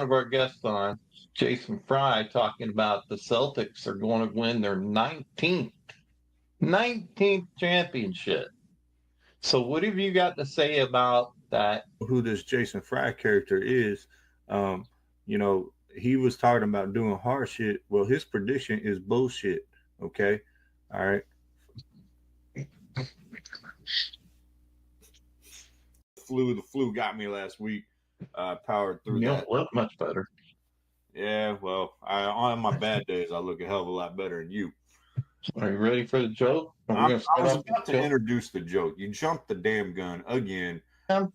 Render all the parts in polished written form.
one of our guests on, Jason Fry, talking about the Celtics are going to win their 19th championship. So what have you got to say about that? Who this Jason Fry character is, he was talking about doing hard shit. Well, his prediction is bullshit. Okay. All right. The flu got me last week. Powered through that. Well, much better. Yeah, well, on my bad days, I look a hell of a lot better than you. Are you ready for the joke? I was about to introduce the joke. You jumped the damn gun again. I'm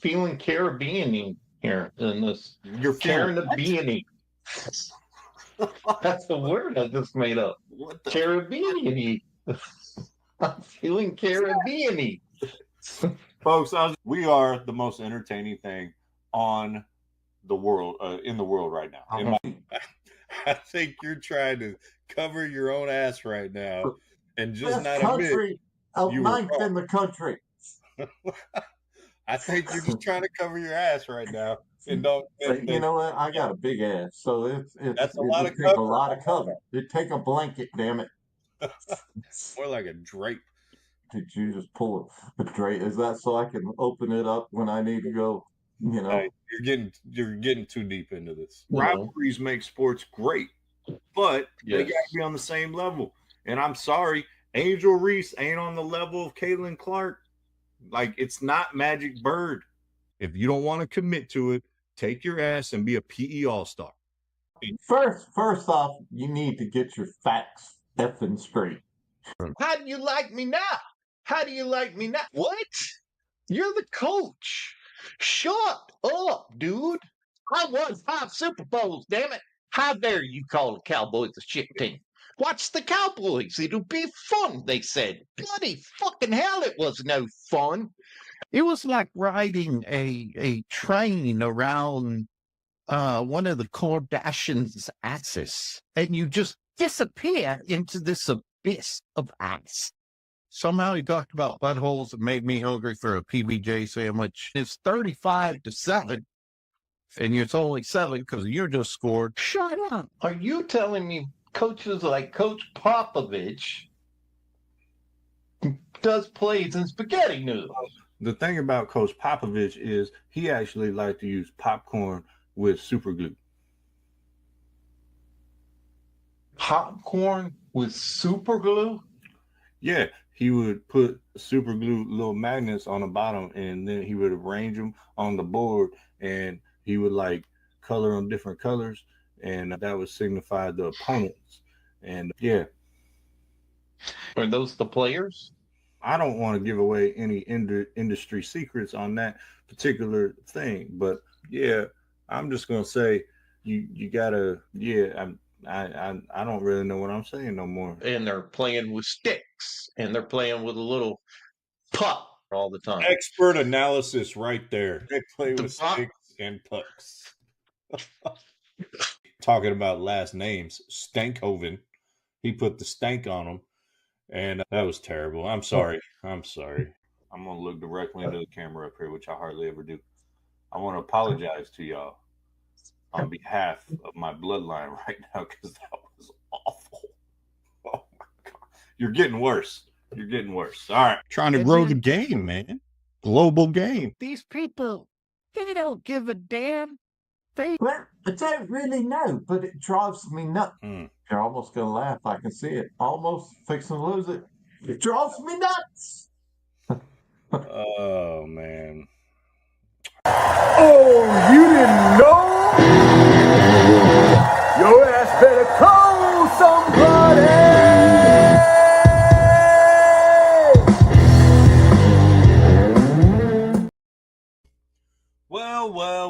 feeling Caribbean here in this. You're feeling Caribbean. That's the word I just made up. What the Caribbean? I'm feeling Caribbean. Folks, we are the most entertaining thing on the world, in the world right now. I think you're trying to cover your own ass right now and just not country of ninth in the country. I think you're just trying to cover your ass right now. And don't. You know what? I got a big ass, so that's a lot of cover. A lot of cover. It take a blanket, damn it. More like a drape. Did you just pull a drape? Is that so I can open it up when I need to go? Hey, you're getting too deep into this. Rivalries make sports great, but they got to be on the same level. And I'm sorry, Angel Reese ain't on the level of Caitlin Clark. Like, it's not Magic Bird. If you don't want to commit to it, take your ass and be a PE All-Star. First off, you need to get your facts effing straight. How do you like me now? How do you like me now? What? You're the coach. Shut up, dude. I won 5 Super Bowls, damn it. How dare you call the Cowboys a shit team? Watch the Cowboys. It'll be fun, they said. Bloody fucking hell, it was no fun. It was like riding a train around one of the Kardashians' asses, and you just disappear into this abyss of ass. Somehow he talked about buttholes that made me hungry for a PBJ sandwich. It's 35-7, and it's only 7 because you just scored. Shut up. Are you telling me coaches like Coach Popovich does plays in spaghetti noodles? The thing about Coach Popovich is he actually liked to use popcorn with super glue. Popcorn with super glue? Yeah, he would put super glue little magnets on the bottom, and then he would arrange them on the board, and he would like color them different colors, and that would signify the opponents. And yeah. Are those the players? I don't want to give away any industry secrets on that particular thing, but yeah, I'm just gonna say you gotta. Yeah, I don't really know what I'm saying no more. And they're playing with sticks, and they're playing with a little puck all the time. Expert analysis right there. They play with sticks and pucks. Talking about last names, Stankhoven. He put the stank on them. And that was terrible. I'm sorry. I'm going to look directly into the camera up here, which I hardly ever do. I want to apologize to y'all on behalf of my bloodline right now because that was awful. Oh, my God. You're getting worse. All right. Trying to grow the game, man. Global game. These people, they don't give a damn. Well, I don't really know, but it drives me nuts. You're almost going to laugh. I can see it. Almost fixing to lose it. It drives me nuts. Oh, man. Oh, you didn't know? Your ass better call somebody.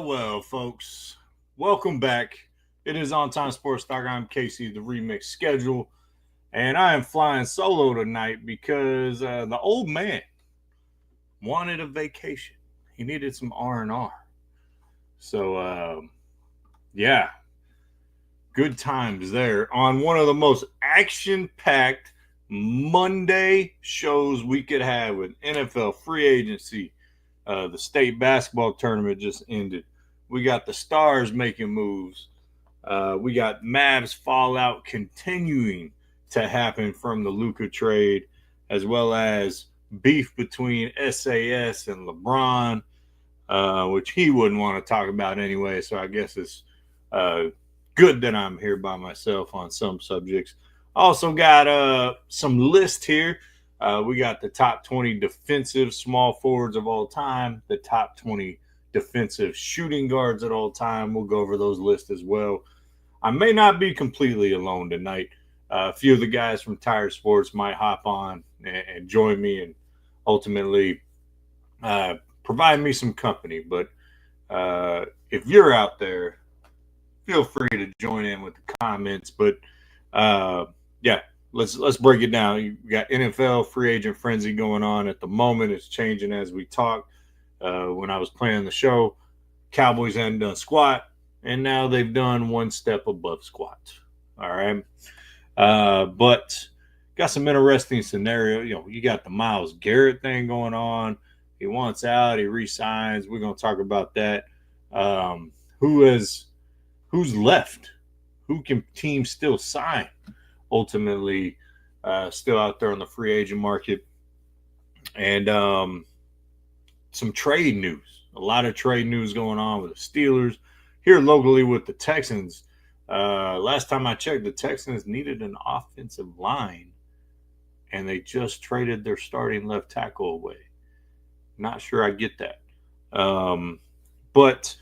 Well, folks. Welcome back. It is On Time Sports Talk. I'm Casey, the remix schedule, and I am flying solo tonight because the old man wanted a vacation. He needed some R&R. So, yeah, good times there on one of the most action-packed Monday shows we could have with NFL free agency. The state basketball tournament just ended. We got the Stars making moves. We got Mavs fallout continuing to happen from the Luka trade, as well as beef between SAS and LeBron, which he wouldn't want to talk about anyway. So I guess it's good that I'm here by myself on some subjects. Also got some list here. We got the top 20 defensive small forwards of all time, the top 20 defensive shooting guards at all time. We'll go over those lists as well. I may not be completely alone tonight. A few of the guys from Tire Sports might hop on and join me and ultimately provide me some company. But if you're out there, feel free to join in with the comments. But yeah, let's break it down. You got NFL free agent frenzy going on at the moment. It's changing as we talk. When I was playing the show, Cowboys hadn't done squat, and now they've done one step above squat. All right. But got some interesting scenario. You know, you got the Myles Garrett thing going on. He wants out. He resigns. We're going to talk about that. Who's left? Who can teams still sign? Ultimately, still out there on the free agent market. And some trade news. A lot of trade news going on with the Steelers. Here locally with the Texans. Last time I checked, the Texans needed an offensive line, and they just traded their starting left tackle away. Not sure I get that. But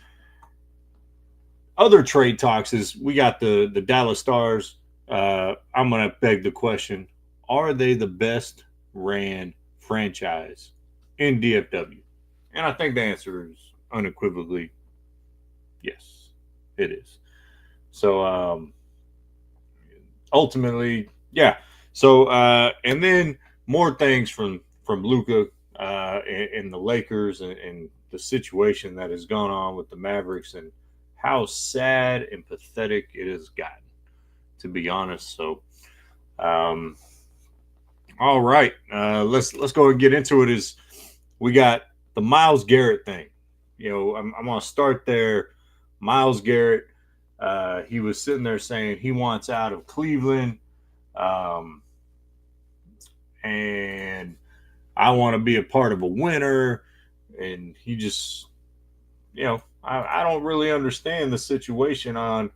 other trade talks is we got the Dallas Stars. I'm going to beg the question, are they the best ran franchise in DFW? And I think the answer is unequivocally yes, it is. So ultimately, yeah. So and then more things from Luka and the Lakers and the situation that has gone on with the Mavericks and how sad and pathetic it has gotten, to be honest. So all right, let's go and get into it. Is we got the Myles Garrett thing. You know, I'm going to start there. Myles Garrett, he was sitting there saying he wants out of Cleveland, and I want to be a part of a winner. And he just, you know, I don't really understand the situation on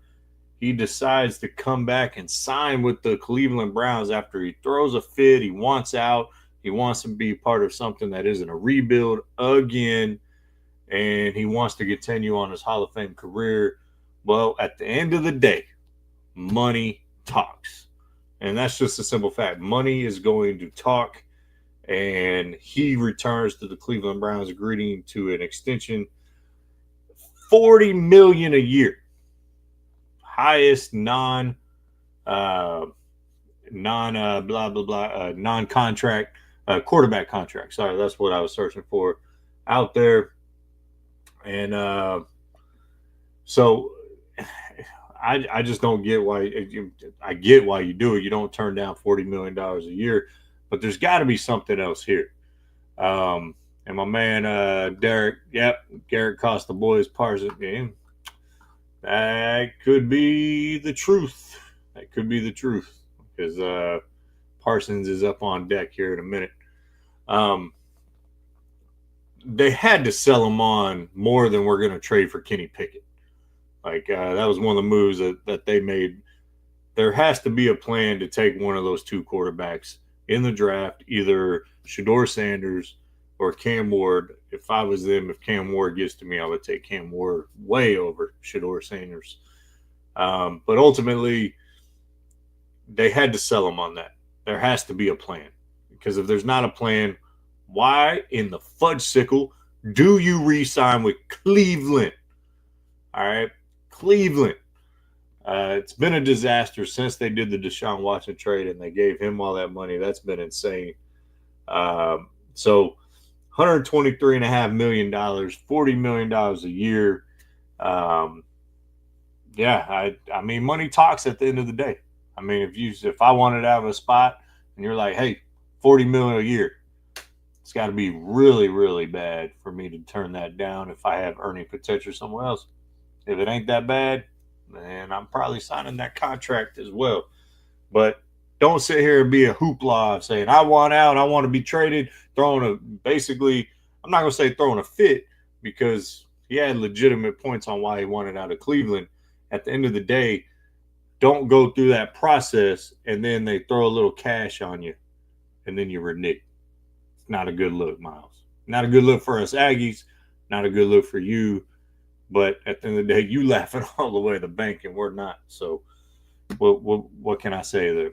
he decides to come back and sign with the Cleveland Browns after he throws a fit. He wants out. He wants to be part of something that isn't a rebuild again, and he wants to continue on his Hall of Fame career. Well, at the end of the day, money talks. And that's just a simple fact. Money is going to talk, and he returns to the Cleveland Browns, agreeing to an extension, $40 million a year. Highest non-contract quarterback contract. Sorry, that's what I was searching for out there. And so I just don't get why. I get why you do it. You don't turn down $40 million a year, but there's got to be something else here. And my man Derek, Garrett cost the boys Parsons game. That could be the truth. That could be the truth, because Parsons is up on deck here in a minute. They had to sell him on more than we're going to trade for Kenny Pickett. Like, that was one of the moves that they made. There has to be a plan to take one of those two quarterbacks in the draft, either Shedeur Sanders or Cam Ward. If I was them, if Cam Ward gets to me, I would take Cam Ward way over Shedeur Sanders. But ultimately, they had to sell him on that. There has to be a plan. Because if there's not a plan, why in the fudgesicle do you re-sign with Cleveland? All right, Cleveland. It's been a disaster since they did the Deshaun Watson trade and they gave him all that money. That's been insane. So $123.5 million, $40 million a year. Yeah, I mean, money talks at the end of the day. I mean, if I wanted out of a spot and you're like, hey, $40 million a year, it's got to be really, really bad for me to turn that down if I have earning potential somewhere else. If it ain't that bad, then I'm probably signing that contract as well. But don't sit here and be a hoopla saying, I want out, I want to be traded, basically, I'm not going to say throwing a fit because he had legitimate points on why he wanted out of Cleveland. At the end of the day, don't go through that process and then they throw a little cash on you and then you renege. It's not a good look, Miles. Not a good look for us Aggies, not a good look for you. But at the end of the day, you laughing all the way to the bank and we're not. So what can I say there?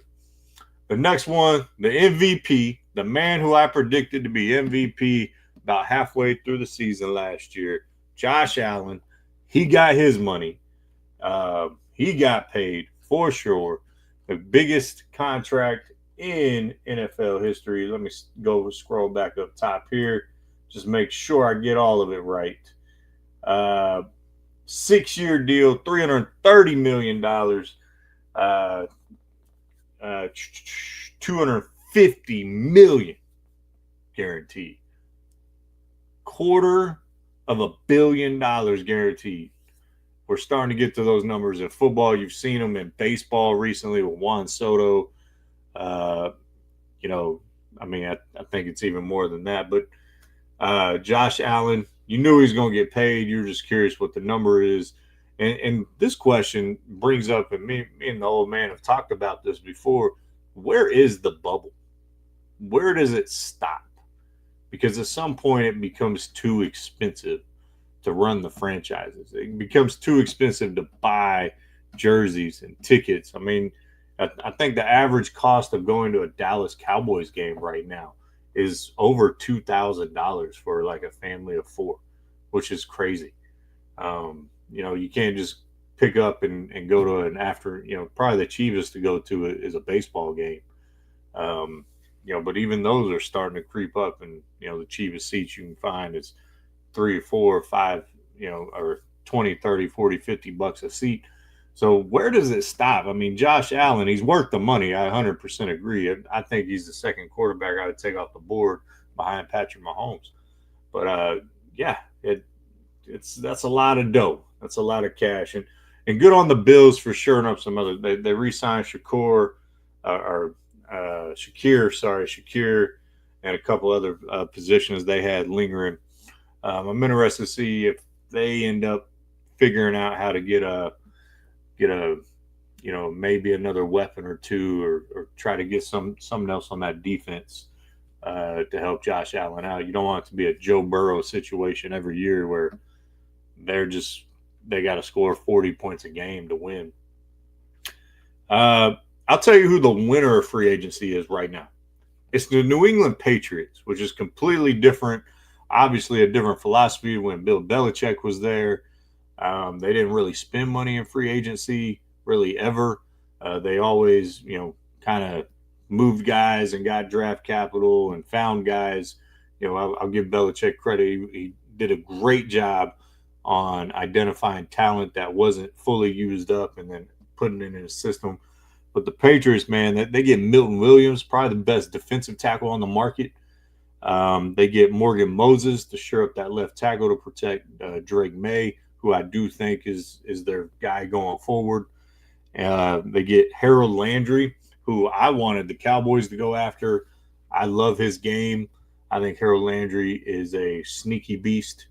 The next one, the MVP, the man who I predicted to be MVP about halfway through the season last year, Josh Allen. He got his money. He got paid for sure. The biggest contract in NFL history. Let me go scroll back up top here. Just make sure I get all of it right. 6-year deal, $330 million. 250 million guaranteed. $250 million guaranteed. We're starting to get to those numbers in football. You've seen them in baseball recently with Juan Soto. I think it's even more than that. But Josh Allen, you knew he was going to get paid. You're just curious what the number is. And this question brings up, and me and the old man have talked about this before, where is the bubble? Where does it stop? Because at some point it becomes too expensive to run the franchises. It becomes too expensive to buy jerseys and tickets. I mean, I think the average cost of going to a Dallas Cowboys game right now is over $2,000 for like a family of 4, which is crazy. You can't just pick up and go to an after, probably the cheapest to go to is a baseball game. But even those are starting to creep up, and, the cheapest seats you can find is $3 or $4 or $5, or 20, 30, 40, $50 a seat. So where does it stop? I mean, Josh Allen, he's worth the money. I 100% agree. I think he's the second quarterback I would take off the board behind Patrick Mahomes. But that's a lot of dough. That's a lot of cash, and good on the Bills for shoring up some other. They re-signed Shakir, and a couple other positions they had lingering. I'm interested to see if they end up figuring out how to get a maybe another weapon or two, or try to get something else on that defense to help Josh Allen out. You don't want it to be a Joe Burrow situation every year where they got to score 40 points a game to win. I'll tell you who the winner of free agency is right now. It's the New England Patriots, which is completely different. Obviously, a different philosophy when Bill Belichick was there. They didn't really spend money in free agency, really ever. They always, kind of moved guys and got draft capital and found guys. I'll give Belichick credit. He did a great job on identifying talent that wasn't fully used up and then putting it in his system. But the Patriots, man, they get Milton Williams, probably the best defensive tackle on the market. They get Morgan Moses to shore up that left tackle to protect Drake May, who I do think is their guy going forward. They get Harold Landry, who I wanted the Cowboys to go after. I love his game. I think Harold Landry is a sneaky beast.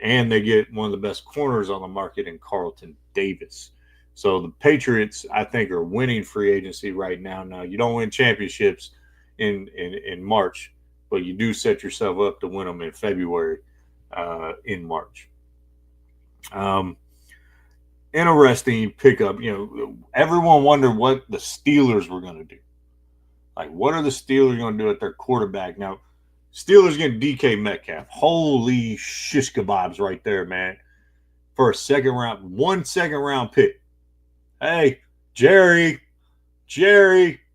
And they get one of the best corners on the market in Carlton Davis. So the Patriots, I think, are winning free agency right now. Now, you don't win championships in March, but you do set yourself up to win them in February, in March. Interesting pickup. Everyone wondered what the Steelers were going to do. Like, what are the Steelers going to do at their quarterback? Now, Steelers getting DK Metcalf. Holy shish kebabs right there, man. For a one second round pick. Hey, Jerry,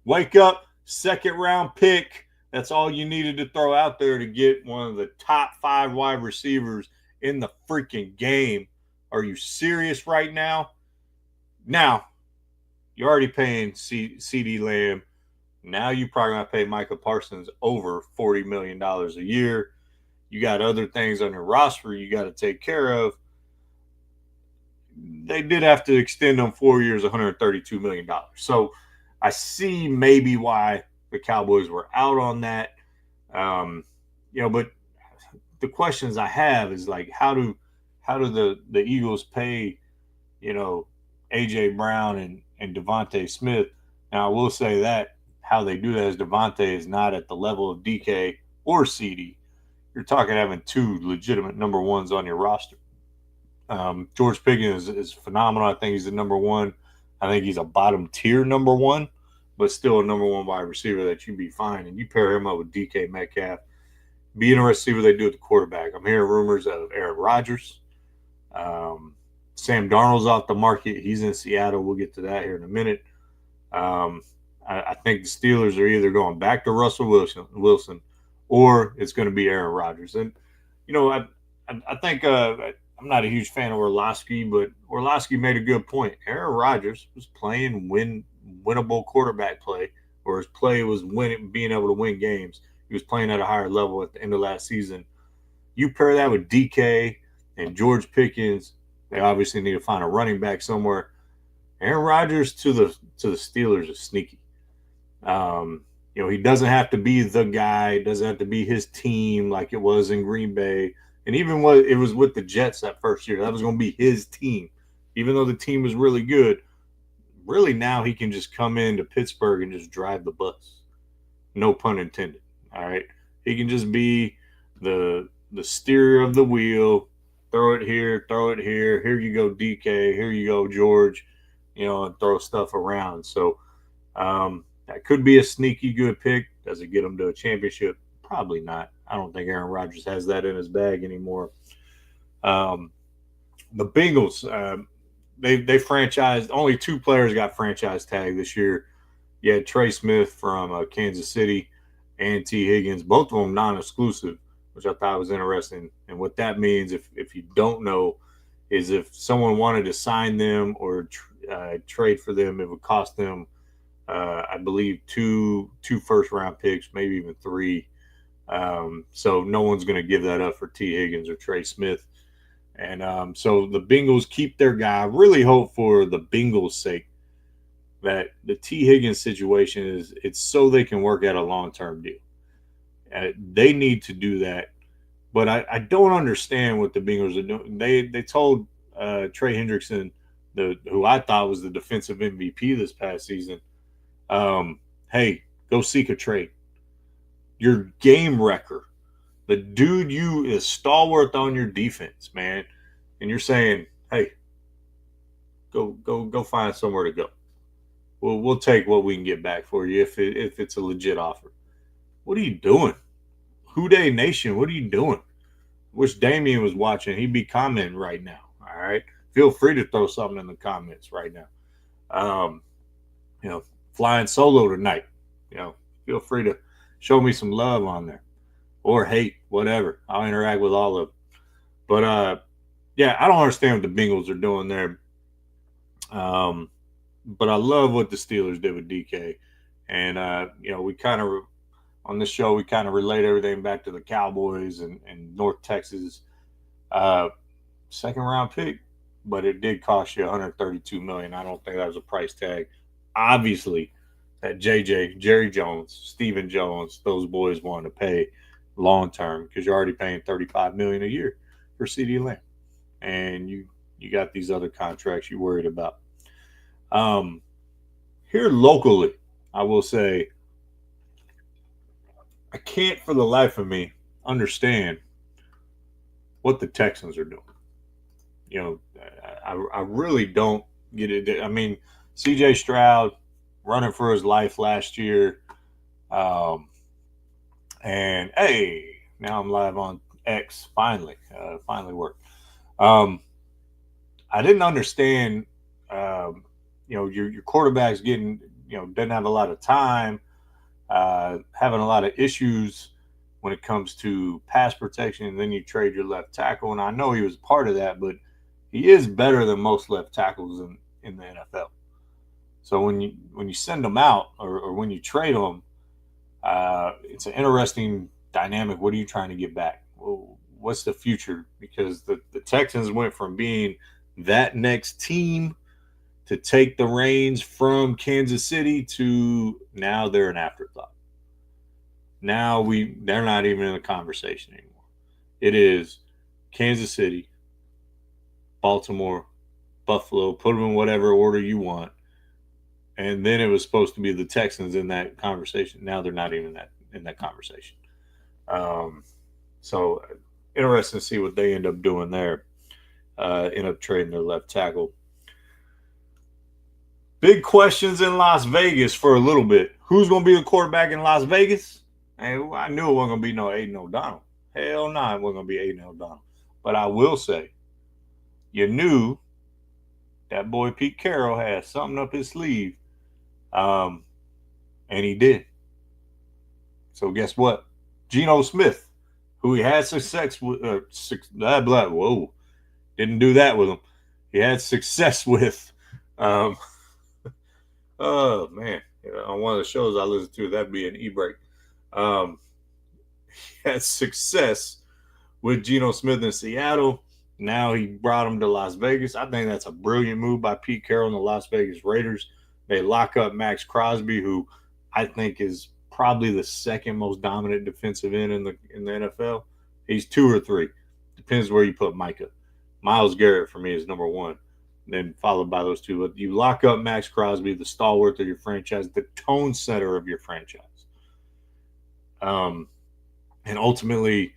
wake up. Second round pick. That's all you needed to throw out there to get one of the top 5 wide receivers in the freaking game. Are you serious right now? Now, you're already paying CeeDee Lamb. Now you probably going to pay Micah Parsons over $40 million a year. You got other things on your roster you got to take care of. they did have to extend him 4 years, $132 million. So I see maybe why the Cowboys were out on that. But the questions I have is like, how do the Eagles pay, AJ Brown and Devontae Smith? Now I will say that how they do that is Devontae is not at the level of DK or CD. You're talking having two legitimate number ones on your roster. George Pickens is phenomenal. I think he's the number one. I think he's a bottom tier number one, but still a number one wide receiver that you'd be fine. And you pair him up with DK Metcalf. Be interested to see what they do at the quarterback. I'm hearing rumors of Aaron Rodgers. Sam Darnold's off the market. He's in Seattle. We'll get to that here in a minute. I think the Steelers are either going back to Russell Wilson or it's going to be Aaron Rodgers. And, I think I'm not a huge fan of Orlovsky, but Orlovsky made a good point. Aaron Rodgers was playing winnable quarterback play, or his play was being able to win games. He was playing at a higher level at the end of last season. You pair that with DK and George Pickens, they obviously need to find a running back somewhere. Aaron Rodgers to the Steelers is sneaky. He doesn't have to be the guy. It doesn't have to be his team like it was in Green Bay. And even when it was with the Jets that first year, that was going to be his team. Even though the team was really good, really now he can just come into Pittsburgh and just drive the bus. No pun intended. All right. He can just be the steer of the wheel. Throw it here. Here you go, DK. Here you go, George. And throw stuff around. So that could be a sneaky good pick. Does it get him to a championship? Probably not. I don't think Aaron Rodgers has that in his bag anymore. The Bengals, they franchised. Only two players got franchise tag this year. You had Trey Smith from Kansas City and T. Higgins, both of them non-exclusive, which I thought was interesting. And what that means, if you don't know, is if someone wanted to sign them or trade for them, it would cost them, I believe, two first-round picks, maybe even three. So no one's going to give that up for T. Higgins or Trey Smith. And so the Bengals keep their guy. I really hope for the Bengals' sake that the T. Higgins situation it's so they can work out a long-term deal. They need to do that. But I don't understand what the Bengals are doing. They told Trey Hendrickson, who I thought was the defensive MVP this past season, hey, go seek a trade. Your game wrecker, the dude you is stalwart on your defense, man, and you're saying, hey, go find somewhere to go. We'll take what we can get back for you if it's a legit offer. What are you doing? Houday Nation, what are you doing? Wish Damien was watching. He'd be commenting right now. All right. Feel free to throw something in the comments right now. Flying solo tonight. Feel free to show me some love on there. Or hate, whatever. I'll interact with all of them. But I don't understand what the Bengals are doing there. But I love what the Steelers did with DK. And we kind of on this show, we kind of relate everything back to the Cowboys and North Texas. Second round pick, but it did cost you $132 million. I don't think that was a price tag. Obviously, that Jerry Jones, Stephen Jones, those boys wanted to pay long term because you're already paying $35 million a year for CeeDee Lamb, and you got these other contracts you're worried about. Here locally, I will say, I can't for the life of me understand what the Texans are doing. I really don't get it. I mean, C.J. Stroud running for his life last year. And, hey, now I'm live on X, finally worked. I didn't understand, your quarterback's getting, doesn't have a lot of time. Having a lot of issues when it comes to pass protection, and then you trade your left tackle. And I know he was part of that, but he is better than most left tackles in the NFL. So when you send them out or when you trade them, it's an interesting dynamic. What are you trying to get back? Well, what's the future? Because the Texans went from being that next team to take the reins from Kansas City to now they're an afterthought. Now they're not even in the conversation anymore. It is Kansas City, Baltimore, Buffalo, put them in whatever order you want. And then it was supposed to be the Texans in that conversation. Now they're not even in that conversation. So interesting to see what they end up doing there. End up trading their left tackle. Big questions in Las Vegas for a little bit. Who's going to be the quarterback in Las Vegas? I knew it wasn't going to be no Aiden O'Donnell. Hell no, it wasn't going to be Aiden O'Donnell. But I will say, you knew that boy Pete Carroll had something up his sleeve. And he did. So guess what? Geno Smith, who he had success with, didn't do that with him. He had success with, oh man, on one of the shows I listened to, that'd be an e-break. He had success with Geno Smith in Seattle. Now he brought him to Las Vegas. I think that's a brilliant move by Pete Carroll and the Las Vegas Raiders. They lock up Max Crosby, who I think is probably the second most dominant defensive end in the NFL. He's 2 or 3. Depends where you put Micah. Myles Garrett for me is number 1, then followed by those 2. But you lock up Max Crosby, the stalwart of your franchise, the tone setter of your franchise. And ultimately,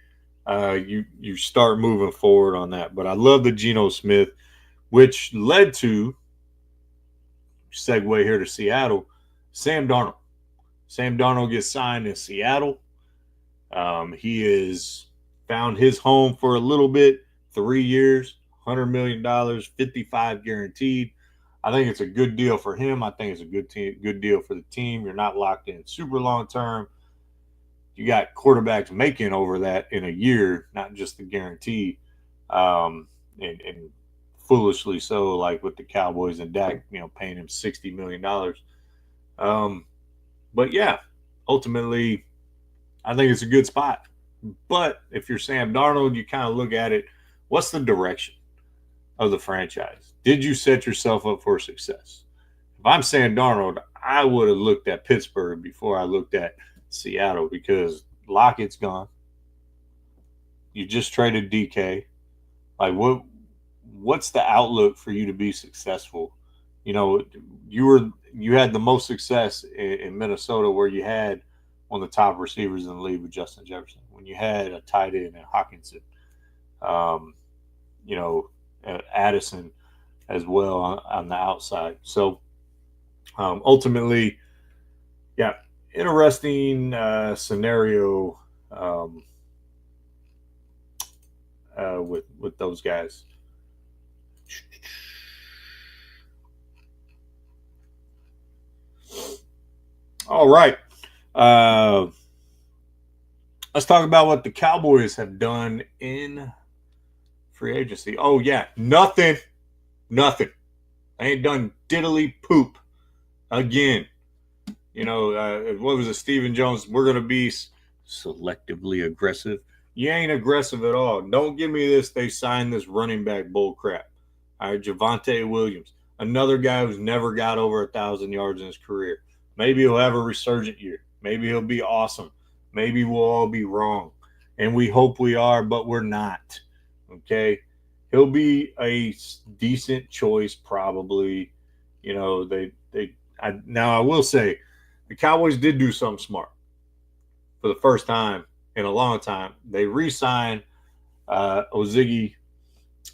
you start moving forward on that. But I love the Geno Smith, which led to, segue here to Seattle, Sam Darnold. Sam Darnold gets signed in Seattle. He has found his home for a little bit, 3 years, $100 million, 55 guaranteed. I think it's a good deal for him. I think it's a good deal for the team. You're not locked in super long term. You got quarterbacks making over that in a year, not just the guarantee, and foolishly so, like with the Cowboys and Dak, paying him $60 million. But yeah, ultimately, I think it's a good spot. But if you're Sam Darnold, you kind of look at it, what's the direction of the franchise? Did you set yourself up for success? If I'm Sam Darnold, I would have looked at Pittsburgh before I looked at Seattle, because Lockett's gone. You just traded DK. Like, what's the outlook for you to be successful? You had the most success in Minnesota, where you had one of the top receivers in the league with Justin Jefferson, when you had a tight end in Hawkinson, Addison as well on the outside. So ultimately, yeah, interesting scenario with those guys. All right. Let's talk about what the Cowboys have done in free agency. Oh, yeah. Nothing. They ain't done diddly poop again. What was it, Stephen Jones? We're going to be selectively aggressive. You ain't aggressive at all. Don't give me this. They signed this running back bull crap. All right, Javonte Williams, another guy who's never got over 1,000 yards in his career. Maybe he'll have a resurgent year. Maybe he'll be awesome. Maybe we'll all be wrong. And we hope we are, but we're not. Okay? He'll be a decent choice, probably. Now I will say, the Cowboys did do something smart. For the first time in a long time, they re-signed Oziggy,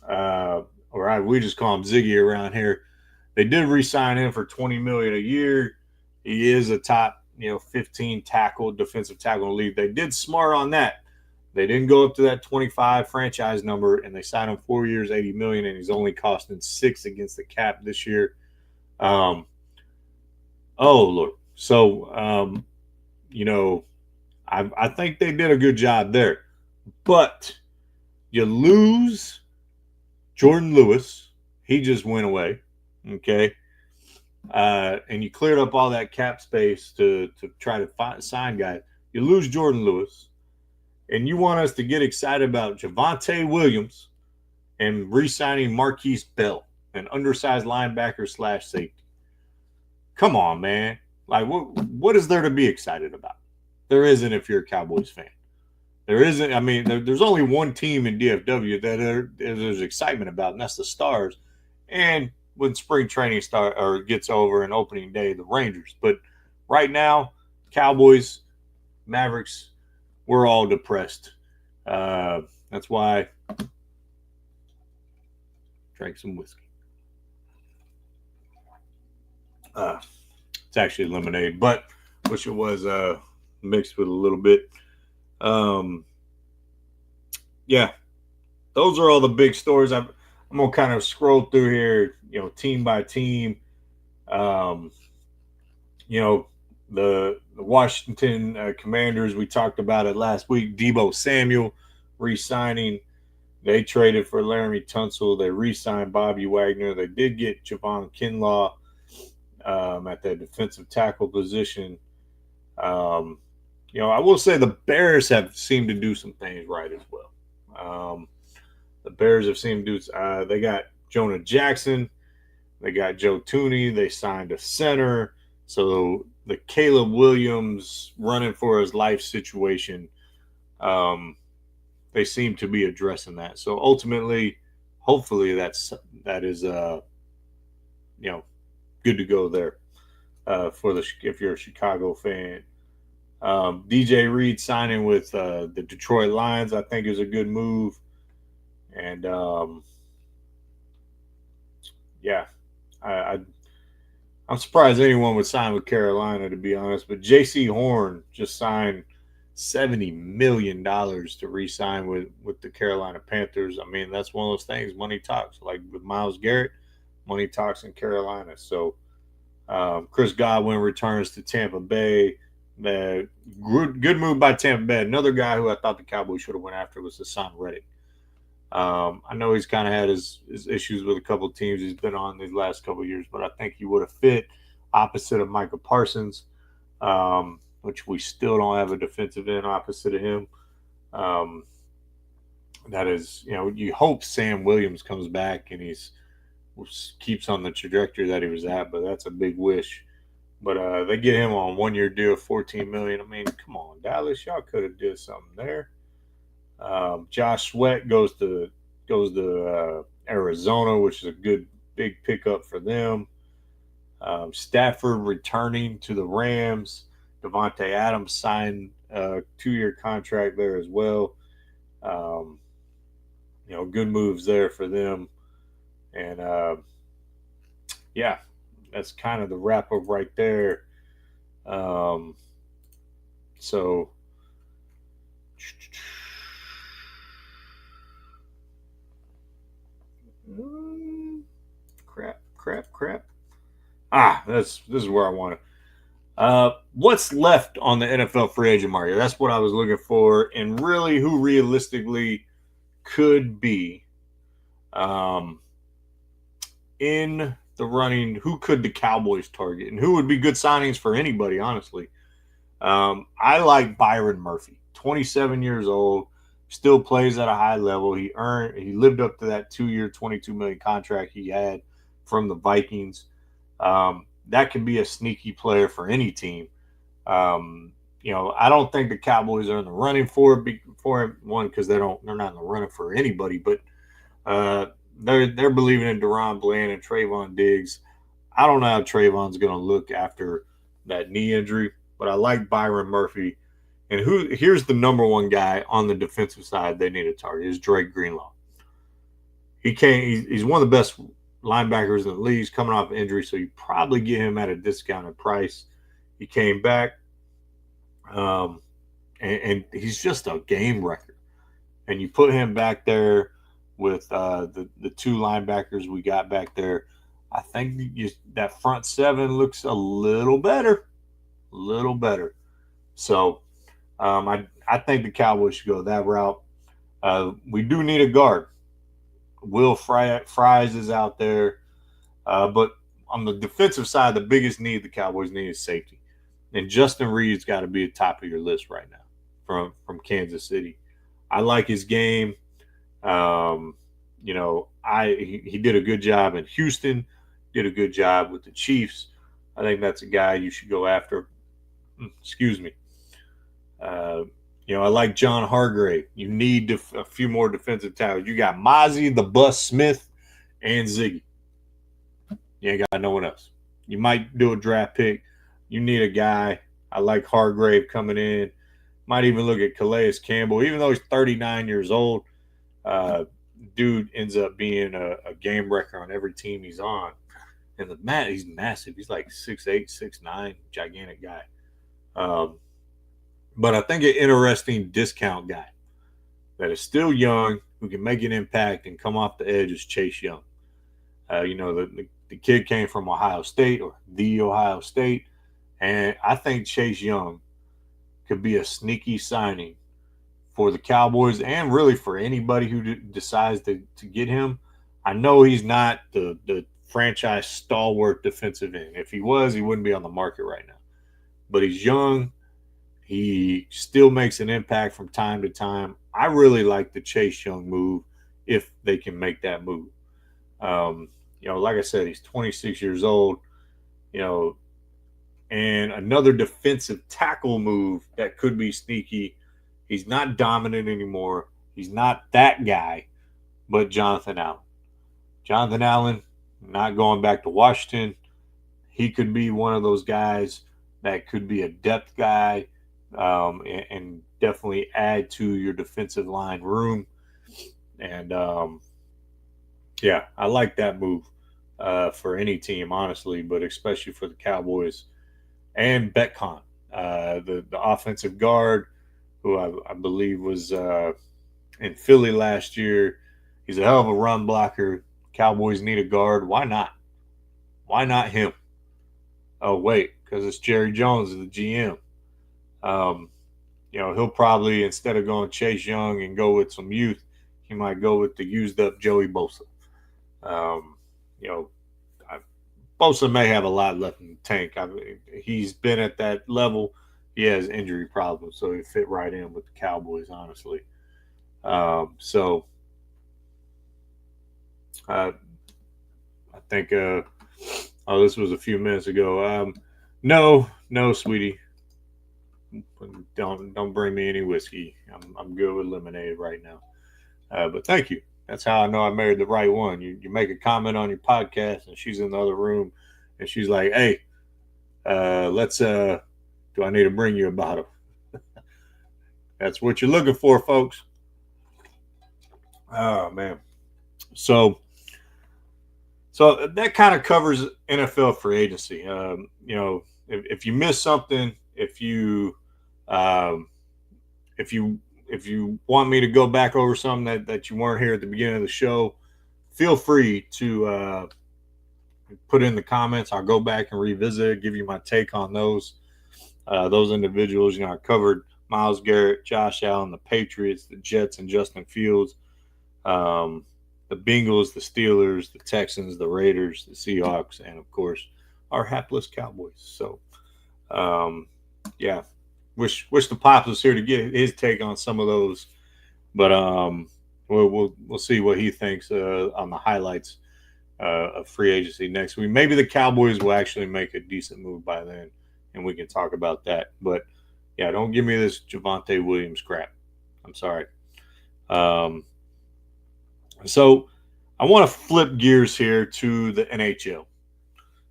or we just call him Ziggy around here. They did re-sign him for $20 million a year. He is a top, 15 defensive tackle in the league. They did smart on that. They didn't go up to that 25 franchise number, and they signed him 4 years, $80 million, and he's only costing $6 against the cap this year. Oh Lord. So, I think they did a good job there. But you lose Jordan Lewis. He just went away. Okay. And you cleared up all that cap space to try to sign guys. You lose Jordan Lewis. And you want us to get excited about Javonte Williams and re-signing Marquise Bell, an undersized linebacker / safety. Come on, man. Like, what is there to be excited about? There isn't if you're a Cowboys fan. There isn't. I mean, there's only one team in DFW that there's excitement about, and that's the Stars. And when spring training gets over and opening day, the Rangers. But right now, Cowboys, Mavericks, we're all depressed. That's why I drank some whiskey. It's actually lemonade, but wish it was mixed with a little bit. Yeah, those are all the big stories. I'm gonna kind of scroll through here, team by team. The Washington Commanders, we talked about it last week. Deebo Samuel re-signing. They traded for Laramie Tunsil. They re-signed Bobby Wagner. They did get Javon Kinlaw at that defensive tackle position. I will say the Bears have seemed to do some things right as well. The Bears have seemed to do. They got Jonah Jackson. They got Joe Tooney. They signed a center. So the Caleb Williams running for his life situation, they seem to be addressing that. So ultimately, hopefully that is good to go there if you're a Chicago fan. DJ Reed signing with the Detroit Lions, I think, is a good move. And I'm surprised anyone would sign with Carolina, to be honest. But J.C. Horn just signed $70 million to re-sign with the Carolina Panthers. I mean, that's one of those things. Money talks. Like with Myles Garrett, money talks in Carolina. So Chris Godwin returns to Tampa Bay. The good move by Tampa Bay. Another guy who I thought the Cowboys should have went after was Hassan Reddick. I know he's kind of had his issues with a couple of teams he's been on these last couple of years, but I think he would have fit opposite of Micah Parsons, which we still don't have a defensive end opposite of him. That is, you hope Sam Williams comes back and keeps on the trajectory that he was at, but that's a big wish. But they get him on 1-year deal, $14 million. I mean, come on, Dallas, y'all could have did something there. Josh Sweat goes to Arizona, which is a good big pickup for them. Stafford returning to the Rams. Devontae Adams signed a 2-year contract there as well. Good moves there for them. And that's kind of the wrap up right there. So crap. This is where I want it. What's left on the NFL free agent market? That's what I was looking for, and really who realistically could be in the running. Who could the Cowboys target, and who would be good signings for anybody, honestly. I like Byron Murphy, 27 years old, still plays at a high level. He lived up to that 2-year, $22 million contract he had from the Vikings. That could be a sneaky player for any team. I don't think the Cowboys are in the running for him, because they're not in the running for anybody, but they're believing in Deron Bland and Trayvon Diggs. I don't know how Trayvon's going to look after that knee injury, but I like Byron Murphy. And here's the number one guy on the defensive side they need to target is Drake Greenlaw. He's one of the best linebackers in the league. He's coming off injury, so you probably get him at a discounted price. He came back, and he's just a game wrecker. And you put him back there with the 2 linebackers we got back there. I think that front 7 looks a little better. So I think the Cowboys should go that route. We do need a guard. Will Fries is out there. But on the defensive side, the biggest need the Cowboys need is safety. And Justin Reed's got to be at the top of your list right now from Kansas City. I like his game. He did a good job in Houston, did a good job with the Chiefs. I think that's a guy you should go after. Excuse me. I like John Hargrave. You need a few more defensive tackles. You got Mozzie, the Bus Smith, and Ziggy. You ain't got no one else. You might do a draft pick. You need a guy. I like Hargrave coming in. Might even look at Calais Campbell, even though he's 39 years old. Dude ends up being a game wrecker on every team he's on. And he's massive. He's like 6'8", 6'9", gigantic guy. But I think an interesting discount guy that is still young, who can make an impact and come off the edge is Chase Young. The kid came from Ohio State, or the Ohio State, and I think Chase Young could be a sneaky signing for the Cowboys and really for anybody who decides to get him. I know he's not the franchise stalwart defensive end. If he was, he wouldn't be on the market right now. But he's young. He still makes an impact from time to time. I really like the Chase Young move if they can make that move. Like I said, he's 26 years old, and another defensive tackle move that could be sneaky. He's not dominant anymore. He's not that guy, but Jonathan Allen. Jonathan Allen, not going back to Washington. He could be one of those guys that could be a depth guy and definitely add to your defensive line room. And, I like that move for any team, honestly, but especially for the Cowboys. And Betcon, the offensive guard, who I believe was in Philly last year. He's a hell of a run blocker. Cowboys need a guard. Why not? Why not him? Oh, wait, because it's Jerry Jones, the GM. He'll probably, instead of going Chase Young and go with some youth, he might go with the used up Joey Bosa. Bosa may have a lot left in the tank. He's been at that level. He has injury problems, so he fit right in with the Cowboys, honestly. I think this was a few minutes ago. No, sweetie. Don't bring me any whiskey. I'm good with lemonade right now. But thank you. That's how I know I married the right one. You make a comment on your podcast, and she's in the other room, and she's like, "Hey, do I need to bring you a bottle?" That's what you're looking for, folks. Oh man. So that kind of covers NFL free agency. If you miss something, if you want me to go back over something that you weren't here at the beginning of the show, feel free to put in the comments. I'll go back and revisit it, give you my take on those individuals. I covered Myles Garrett, Josh Allen, the Patriots, the Jets, and Justin Fields, the Bengals, the Steelers, the Texans, the Raiders, the Seahawks, and of course our hapless Cowboys. So, wish the Pops was here to get his take on some of those, but we'll see what he thinks on the highlights of free agency next week. Maybe the Cowboys will actually make a decent move by then, and we can talk about that. But yeah, don't give me this Javonte Williams crap. I'm sorry. So I want to flip gears here to the NHL.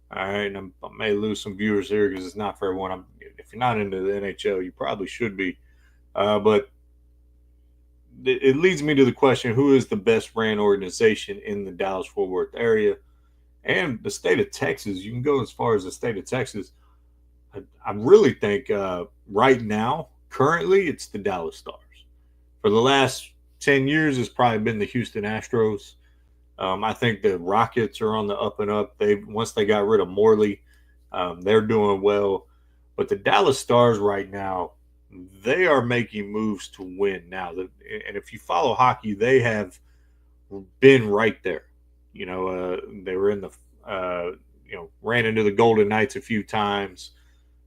All right, and I may lose some viewers here because it's not for everyone. If you're not into the NHL, you probably should be. But it leads me to the question, who is the best ran organization in the Dallas-Fort Worth area? And the state of Texas, you can go as far as the state of Texas. I really think right now, currently, it's the Dallas Stars. For the last 10 years, it's probably been the Houston Astros. I think the Rockets are on the up and up. Once they got rid of Morley, they're doing well. But the Dallas Stars right now, they are making moves to win now. And if you follow hockey, they have been right there. They were in the, ran into the Golden Knights a few times.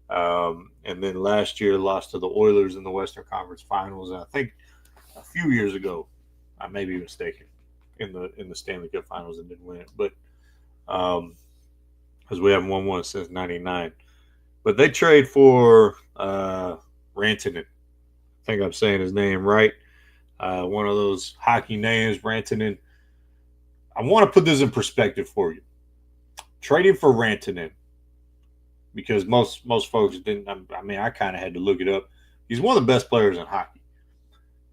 And then last year lost to the Oilers in the Western Conference Finals. And I think a few years ago, I may be mistaken. in the Stanley Cup Finals and didn't win it, but because we haven't won one since '99. But they trade for Rantanen. I think I'm saying his name right. One of those hockey names, Rantanen. I want to put this in perspective for you. Trading for Rantanen, because most folks didn't. I mean, I kind of had to look it up. He's one of the best players in hockey,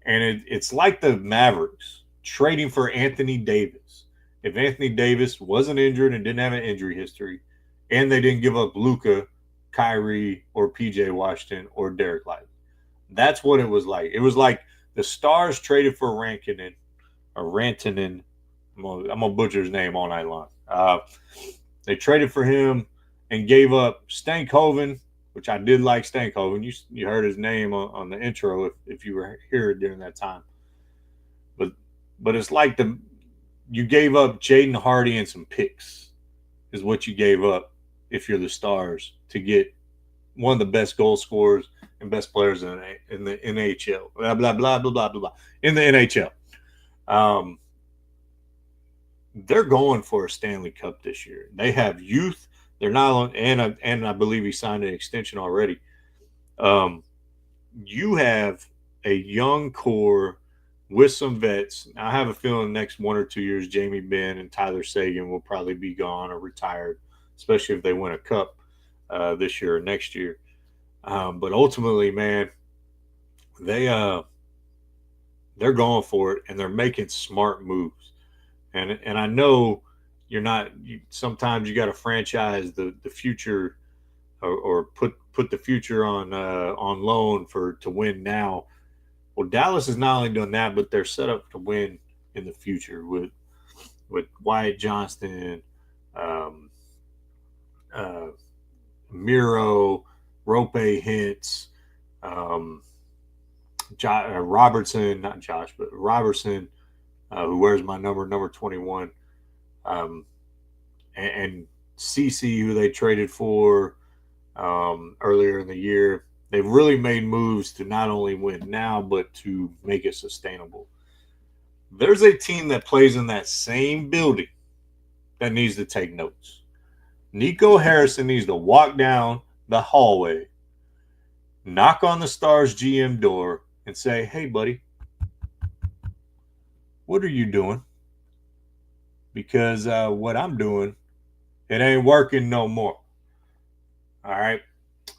and it's like the Mavericks trading for Anthony Davis. If Anthony Davis wasn't injured and didn't have an injury history, and they didn't give up Luka, Kyrie, or PJ Washington or Derek Lively, that's what it was like. It was like the Stars traded for Rantanen. I'm gonna butcher his name all night long. They traded for him and gave up Stankoven, which I did like Stankoven. You heard his name on the intro if you were here during that time. But it's like you gave up Jaden Hardy and some picks is what you gave up if you're the Stars to get one of the best goal scorers and best players in the NHL. Blah blah blah blah blah blah. In the NHL. They're going for a Stanley Cup this year. They have youth. They're not on, and I believe he signed an extension already. You have a young core with some vets. I have a feeling the next 1 or 2 years, Jamie Benn and Tyler Seguin will probably be gone or retired, especially if they win a cup this year or next year. But ultimately, man, they're going for it and they're making smart moves. And I know you're not. Sometimes you got to franchise the future, or put the future on loan to win now. Well, Dallas has not only done that, but they're set up to win in the future with Wyatt Johnston, Miro, Rope Hintz, Robertson, not Josh, but Robertson. Who wears my number 21, and CC, who they traded for earlier in the year. They've really made moves to not only win now, but to make it sustainable. There's a team that plays in that same building that needs to take notes. Nico Harrison needs to walk down the hallway, knock on the Stars GM door, and say, "Hey, buddy, what are you doing?" Because what I'm doing, it ain't working no more. All right.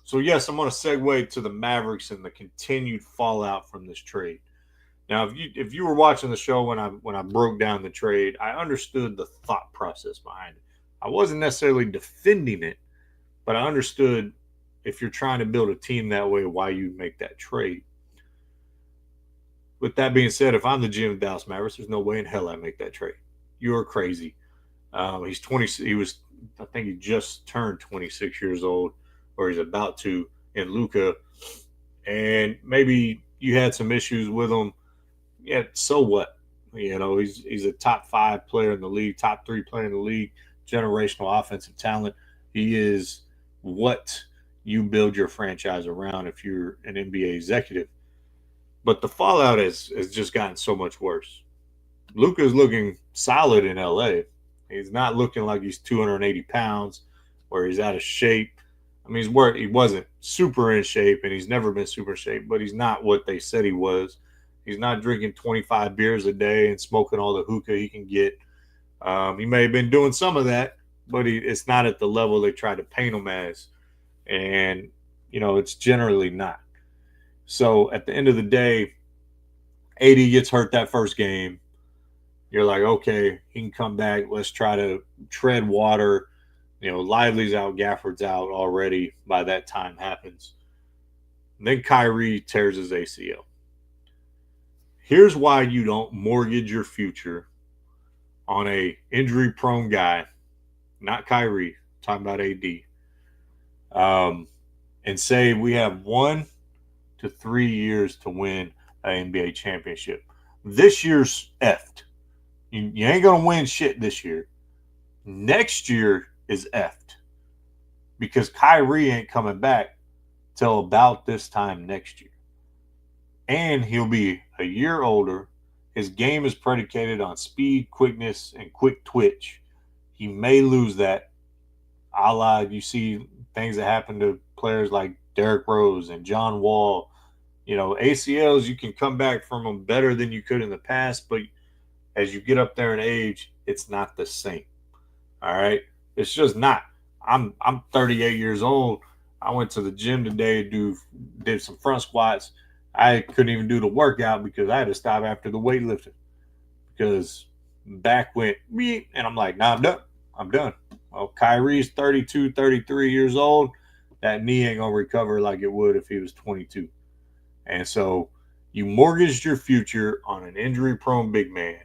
So, yes, I'm going to segue to the Mavericks and the continued fallout from this trade. Now, if you were watching the show when I broke down the trade, I understood the thought process behind it. I wasn't necessarily defending it, but I understood if you're trying to build a team that way, why you make that trade. With that being said, if I'm the GM of Dallas Mavericks, there's no way in hell I make that trade. You're crazy. He's 20. I think he just turned 26 years old, or he's about to, in Luka. And maybe you had some issues with him. Yeah, so what? You know, he's a top 5 player in the league, top 3 player in the league, generational offensive talent. He is what you build your franchise around if you're an NBA executive. But the fallout has just gotten so much worse. Luka's looking solid in LA. He's not looking like he's 280 pounds or he's out of shape. I mean, he wasn't super in shape, and he's never been super in shape, but he's not what they said he was. He's not drinking 25 beers a day and smoking all the hookah he can get. He may have been doing some of that, but it's not at the level they tried to paint him as. And, you know, it's generally not. So at the end of the day, AD gets hurt that first game. You're like, okay, he can come back. Let's try to tread water. You know, Lively's out, Gafford's out already by that time happens. And then Kyrie tears his ACL. Here's why you don't mortgage your future on a injury-prone guy, not Kyrie, talking about AD, and say we have 1 to 3 years to win an NBA championship. This year's effed. You ain't going to win shit this year. Next year is effed because Kyrie ain't coming back till about this time next year. And he'll be a year older His game is predicated on speed, quickness, and quick twitch. He may lose that. A la you see things that happen to players like Derrick Rose and John Wall. ACLs, you can come back from them better than you could in the past, but as you get up there in age, it's not the same. All right? It's just not. I'm 38 years old. I went to the gym today, did some front squats. I couldn't even do the workout because I had to stop after the weightlifting because back went me, and I'm like, nah, I'm done. Well, Kyrie's 32, 33 years old. That knee ain't gonna recover like it would if he was 22. And so you mortgaged your future on an injury-prone big man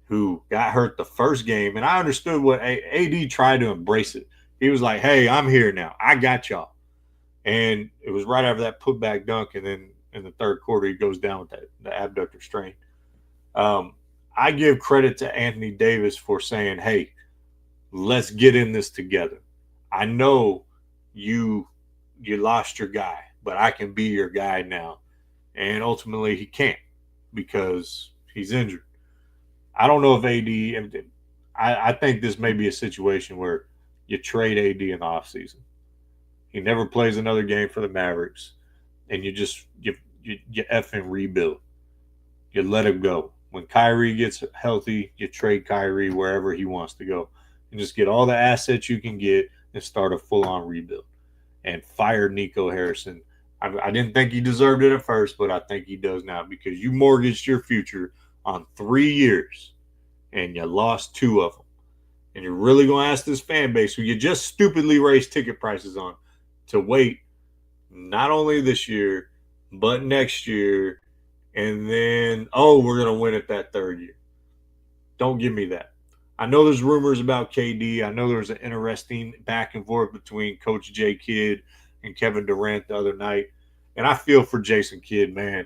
who got hurt the first game. And I understood what AD tried to embrace it. He was like, hey, I'm here now. I got y'all. And it was right after that putback dunk. And then in the third quarter, he goes down with the abductor strain. I give credit to Anthony Davis for saying, hey, let's get in this together. I know you lost your guy, but I can be your guy now. And ultimately he can't because he's injured. I don't know if AD, I think this may be a situation where you trade AD in the offseason. He never plays another game for the Mavericks, and you effing rebuild. You let him go. When Kyrie gets healthy, you trade Kyrie wherever he wants to go and just get all the assets you can get and start a full-on rebuild and fire Nico Harrison. I didn't think he deserved it at first, but I think he does now because you mortgaged your future on 3 years and you lost 2 of them. And you're really going to ask this fan base who you just stupidly raised ticket prices on to wait not only this year, but next year. And then, we're going to win it that third year. Don't give me that. I know there's rumors about KD. I know there's an interesting back and forth between Coach J. Kidd and Kevin Durant the other night. And I feel for Jason Kidd, man.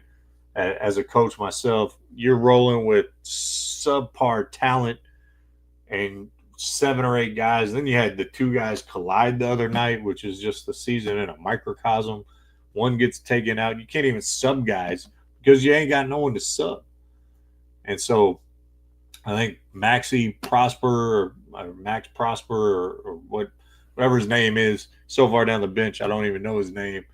As a coach myself, you're rolling with subpar talent and 7 or 8 guys. Then you had the 2 guys collide the other night, which is just the season in a microcosm. One gets taken out. You can't even sub guys because you ain't got no one to sub. And so I think Max Prosper or whatever his name is, so far down the bench, I don't even know his name.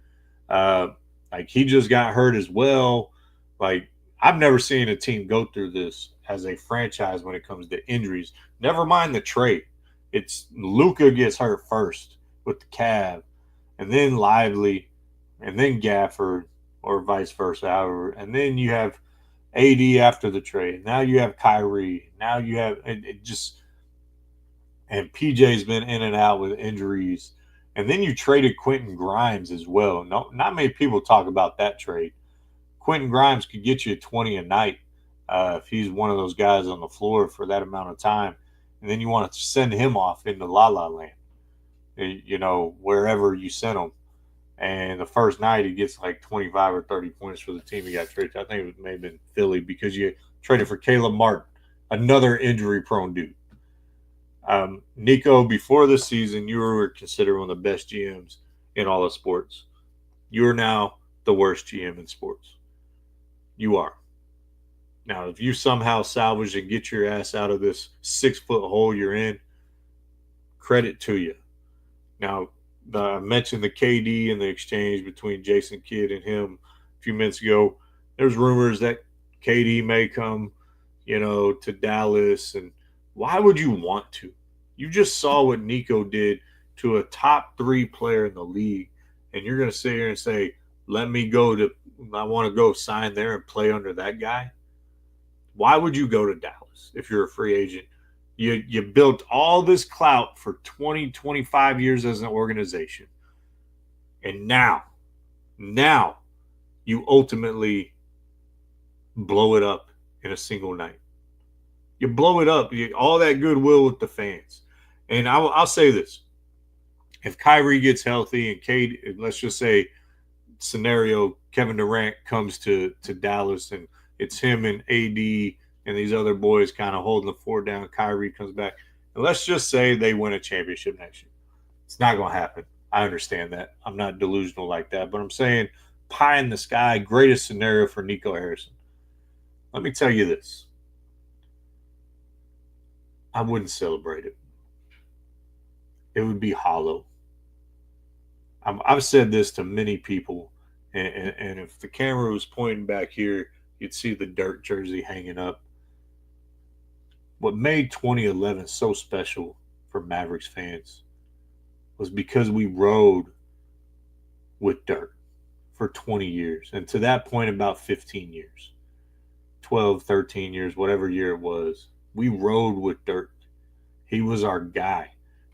He just got hurt as well. I've never seen a team go through this as a franchise when it comes to injuries. Never mind the trade. It's Luka gets hurt first with the calf, and then Lively, and then Gafford, or vice versa, however. And then you have AD after the trade. Now you have Kyrie. Now you have and PJ's been in and out with injuries. And then you traded Quentin Grimes as well. Not many people talk about that trade. Quentin Grimes could get you 20 a night if he's one of those guys on the floor for that amount of time. And then you want to send him off into La La Land, wherever you sent him. And the first night he gets 25 or 30 points for the team he got traded to. I think it may have been Philly because you traded for Caleb Martin, another injury-prone dude. Nico, before the season, you were considered one of the best GMs in all of sports. You are now the worst GM in sports. You are. Now, if you somehow salvage and get your ass out of this 6-foot hole you're in, credit to you. Now, I mentioned the KD and the exchange between Jason Kidd and him a few minutes ago. There's rumors that KD may come, to Dallas. And why would you want to? You just saw what Nico did to a top 3 player in the league. And you're going to sit here and say, I want to go sign there and play under that guy. Why would you go to Dallas if you're a free agent? You built all this clout for 20, 25 years as an organization. And now you ultimately blow it up in a single night. You blow it up. All that goodwill with the fans. And I'll say this. If Kyrie gets healthy and Cade, let's just say scenario, Kevin Durant comes to Dallas and it's him and AD and these other boys kind of holding the fort down. Kyrie comes back. And let's just say they win a championship next year. It's not going to happen. I understand that. I'm not delusional like that. But I'm saying pie in the sky, greatest scenario for Nico Harrison. let me tell you this. I wouldn't celebrate it. It would be hollow. I've said this to many people, and if the camera was pointing back here, you'd see the Dirt jersey hanging up. What made 2011 so special for Mavericks fans was because we rode with Dirt for 20 years. And to that point, about 15 years, 12, 13 years, whatever year it was, we rode with Dirt. He was our guy.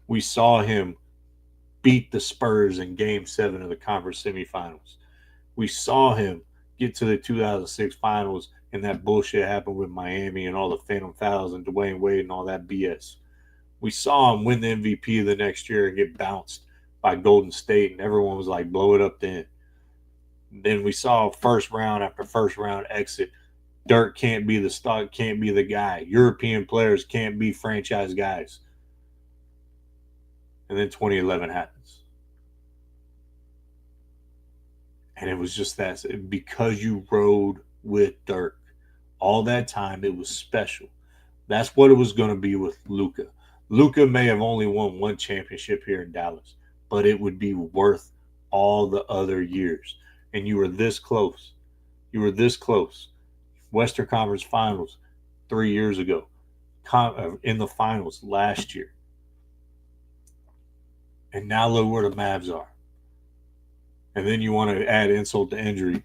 We saw him beat the Spurs in Game 7 of the conference semifinals. We saw him get to the 2006 finals, and that bullshit happened with Miami and all the phantom fouls and Dwayne Wade and all that BS. We saw him win the MVP the next year and get bounced by Golden State, and everyone was like, blow it up then. Then we saw first round after first round exit. Dirk can't be the star, can't be the guy. European players can't be franchise guys. And then 2011 happens. And it was just that, because you rode with Dirk all that time, it was special. That's what it was going to be with Luka. Luka may have only won one championship here in Dallas, but it would be worth all the other years. And you were this close. You were this close. Western Conference Finals 3 years ago. In the finals last year. And now look where the Mavs are. And then you want to add insult to injury.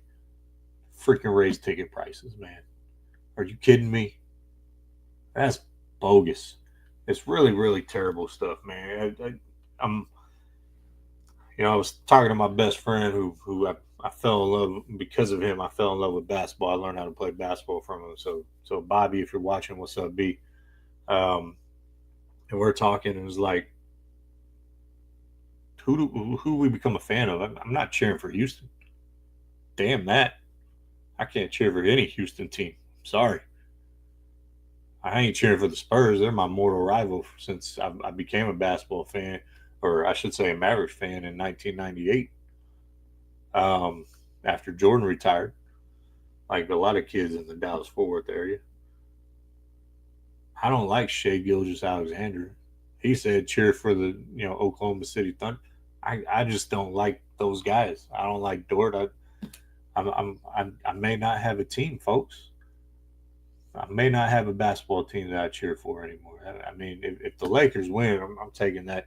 Freaking raise ticket prices, man. Are you kidding me? That's bogus. It's really, really terrible stuff, man. I was talking to my best friend who I fell in love because of him. I fell in love with basketball. I learned how to play basketball from him. So Bobby, if you're watching, what's up, B? And we're talking, and it was like, who we become a fan of? I'm not cheering for Houston. Damn that. I can't cheer for any Houston team. Sorry. I ain't cheering for the Spurs. They're my mortal rival since I became a basketball fan, or I should say a Mavericks fan in 1998. After Jordan retired, like a lot of kids in the Dallas-Fort Worth area. I don't like Shai Gilgeous-Alexander. He said cheer for the Oklahoma City Thunder. I just don't like those guys. I don't like Dort. I may not have a team, folks. I may not have a basketball team that I cheer for anymore. I mean, if the Lakers win, I'm taking that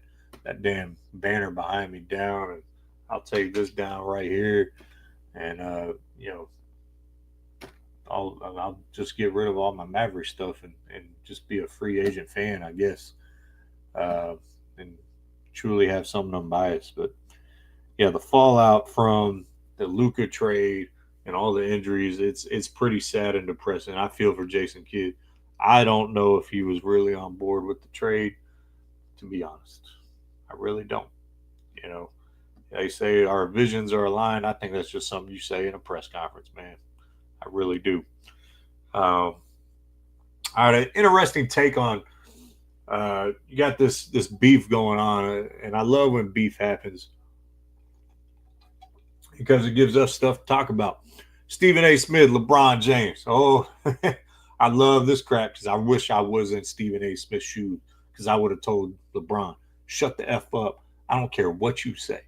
damn banner behind me down, and I'll take this down right here, and I'll just get rid of all my Maverick stuff and just be a free agent fan, I guess, and truly have some unbiased. But yeah, the fallout from the Luka trade and all the injuries, it's pretty sad and depressing. I feel for Jason Kidd. I don't know if he was really on board with the trade, to be honest. I really don't. They say our visions are aligned. I think that's just something you say in a press conference, man. I really do. All right, an interesting take on you got this beef going on, and I love when beef happens because it gives us stuff to talk about. Stephen A. Smith, LeBron James. Oh, I love this crap because I wish I was in Stephen A. Smith's shoes, because I would have told LeBron, shut the F up. I don't care what you say.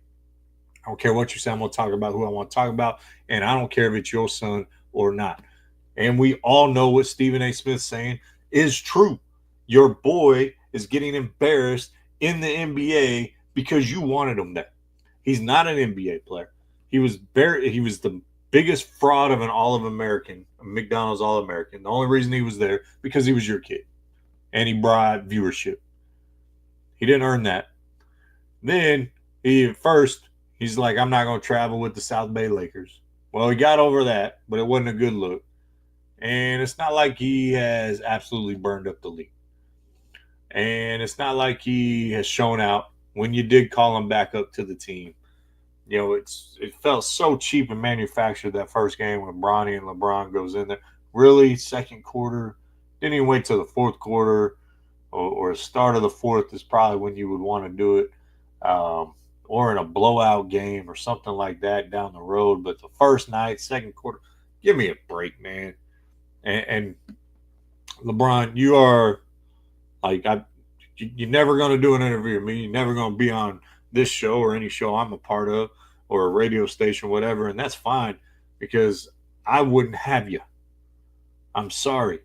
I don't care what you say. I'm going to talk about who I want to talk about, and I don't care if it's your son or not. And we all know what Stephen A. Smith's saying is true. Your boy is getting embarrassed in the NBA because you wanted him there. He's not an NBA player. He was the biggest fraud of an All-American, a McDonald's All-American. The only reason he was there because he was your kid, and he brought viewership. He didn't earn that. Then he's like, I'm not going to travel with the South Bay Lakers. Well, he got over that, but it wasn't a good look. And it's not like he has absolutely burned up the league. And it's not like he has shown out when you did call him back up to the team. It felt so cheap and manufactured that first game when Bronny and LeBron goes in there. Really, second quarter, didn't even wait till the fourth quarter or start of the fourth is probably when you would want to do it. Or in a blowout game or something like that down the road. But the first night, second quarter, give me a break, man. And LeBron, you are like you're never going to do an interview with me. You're never going to be on this show or any show I'm a part of or a radio station, whatever, and that's fine because I wouldn't have you. I'm sorry,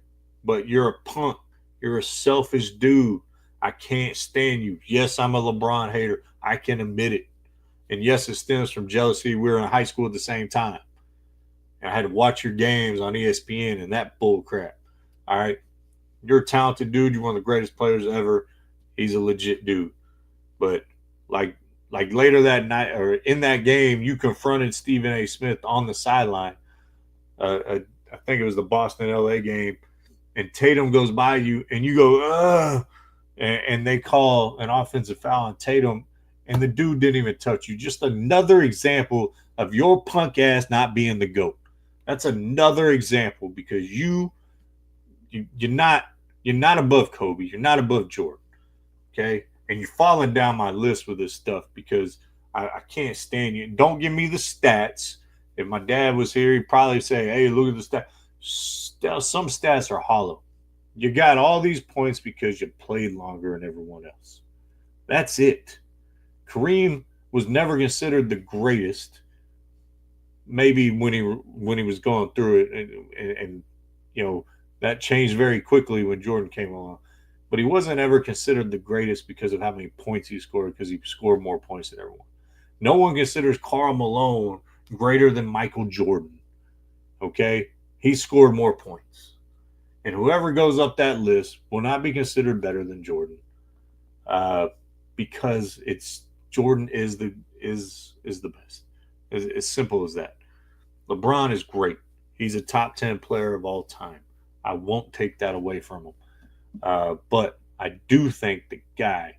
but you're a punk. You're a selfish dude. I can't stand you. Yes, I'm a LeBron hater. I can admit it. And yes, it stems from jealousy. We were in high school at the same time. And I had to watch your games on ESPN and that bull crap. All right. You're a talented dude. You're one of the greatest players ever. He's a legit dude. But like later that night or in that game, you confronted Stephen A. Smith on the sideline. I think it was the Boston LA game. And Tatum goes by you and you go, ugh. And they call an offensive foul on Tatum. And the dude didn't even touch you. Just another example of your punk ass not being the GOAT. That's another example because you're not above Kobe. You're not above Jordan. Okay? And you're falling down my list with this stuff because I can't stand you. Don't give me the stats. If my dad was here, he'd probably say, hey, look at the stats. Some stats are hollow. You got all these points because you played longer than everyone else. That's it. Kareem was never considered the greatest. Maybe when he was going through it, and you know that changed very quickly when Jordan came along. But he wasn't ever considered the greatest because of how many points he scored, because he scored more points than everyone. No one considers Karl Malone greater than Michael Jordan. Okay, he scored more points, and whoever goes up that list will not be considered better than Jordan, because Jordan is the best. As simple as that. LeBron is great. He's a top 10 player of all time. I won't take that away from him. But I do think the guy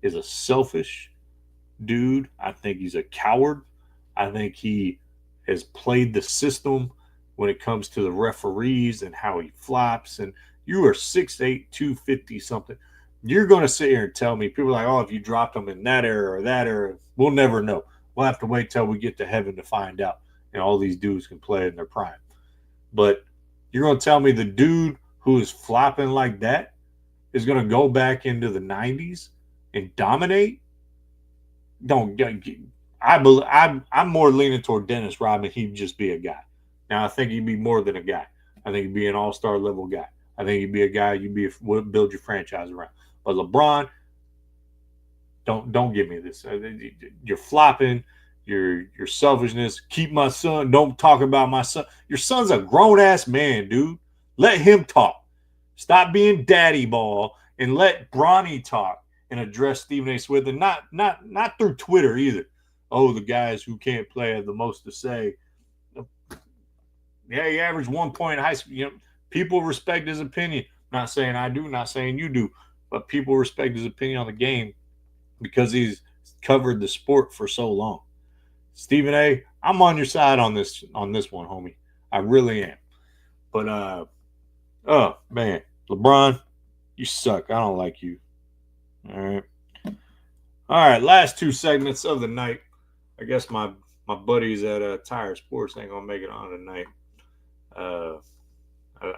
is a selfish dude. I think he's a coward. I think he has played the system when it comes to the referees and how he flops. And you are 6'8", 250 something. You're going to sit here and tell me, people are like, oh, if you dropped him in that era or that era, we'll never know. We'll have to wait till we get to heaven to find out. And all these dudes can play in their prime. But you're going to tell me the dude who is flopping like that is going to go back into the 90s and dominate? I'm more leaning toward Dennis Rodman. He'd just be a guy. Now, I think he'd be more than a guy. I think he'd be an all-star level guy. I think he'd be a guy would build your franchise around. But LeBron, don't give me this. You're flopping. Your selfishness. Keep my son. Don't talk about my son. Your son's a grown-ass man, dude. Let him talk. Stop being daddy ball and let Bronny talk and address Stephen A. Smith, and not through Twitter either. Oh, the guys who can't play have the most to say. Yeah, he averaged 1 point in high school. You know, people respect his opinion. Not saying I do, not saying you do, but people respect his opinion on the game because he's covered the sport for so long. Stephen A., I'm on your side on this one, homie. I really am. But oh man, LeBron, you suck. I don't like you. All right. Last two segments of the night. I guess my buddies at Tire Sports ain't gonna make it on tonight. I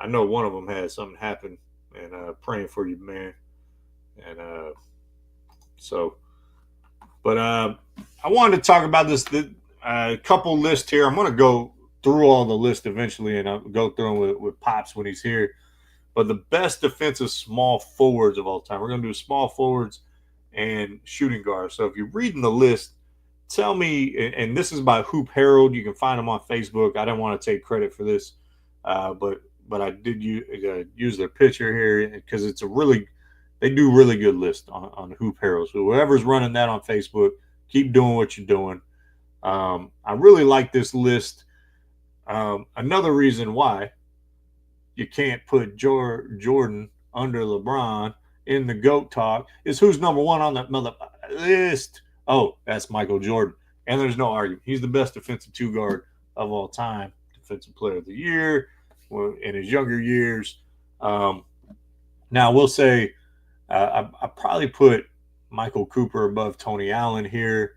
know one of them had something happen, and praying for you, man. And but I wanted to talk about this couple lists here. I'm gonna go through all the list eventually, and I'll go through them with Pops when he's here. But the best defensive small forwards of all time. We're gonna do small forwards and shooting guards. So if you're reading the list, tell me, and this is by Hoop Herald. You can find them on Facebook. I don't want to take credit for this, but I did use their picture here because they do really good list on Hoop Herald. So whoever's running that on Facebook, keep doing what you're doing. I really like this list. Another reason why you can't put Jordan under LeBron in the GOAT talk is who's number one on that list. Oh, that's Michael Jordan. And there's no argument. He's the best defensive two guard of all time. Defensive player of the year in his younger years. Now, we'll say I probably put Michael Cooper above Tony Allen here.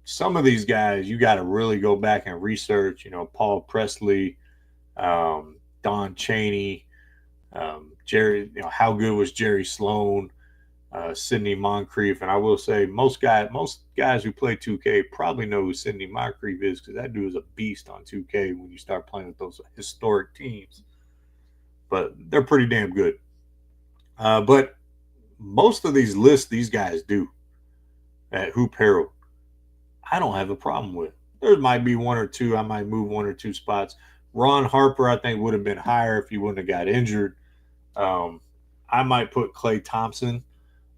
Some of these guys, you got to really go back and research. You know, Paul Presley, Don Chaney, Jerry. How good was Jerry Sloan, Sidney Moncrief? And I will say most guys who play 2K probably know who Sidney Moncrief is, because that dude is a beast on 2K when you start playing with those historic teams. But they're pretty damn good. But most of these lists these guys do at Hoop Herald, I don't have a problem with. There might be one or two. I might move one or two spots. Ron Harper, I think, would have been higher if he wouldn't have got injured. I might put Klay Thompson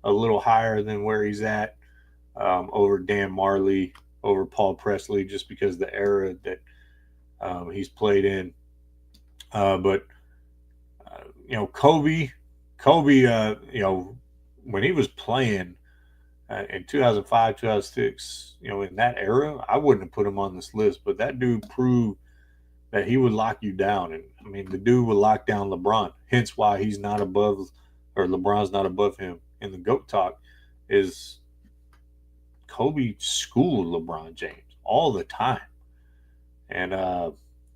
a little higher than where he's at, over Dan Marley, over Paul Presley, just because of the era that he's played in. But Kobe, when he was playing in 2005, 2006, in that era, I wouldn't have put him on this list. But that dude proved that he would lock you down. And, I mean, the dude would lock down LeBron. Hence why he's not above, or LeBron's not above him in the GOAT talk, is Kobe schooled LeBron James all the time. And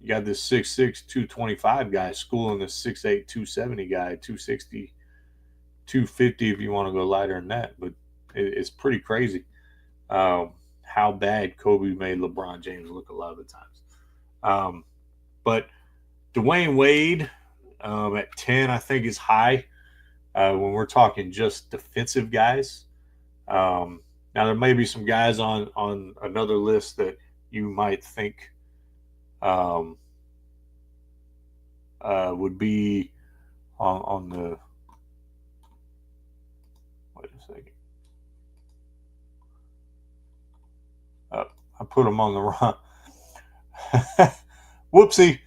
you got this 6'6", 225 guy schooling this 6'8", 270 guy, 260, 250 if you want to go lighter than that. But it's pretty crazy how bad Kobe made LeBron James look a lot of the times. But Dwayne Wade at 10, I think, is high when we're talking just defensive guys. Now, there may be some guys on another list that you might think would be on the. Wait a second. I put them on the wrong. Whoopsie.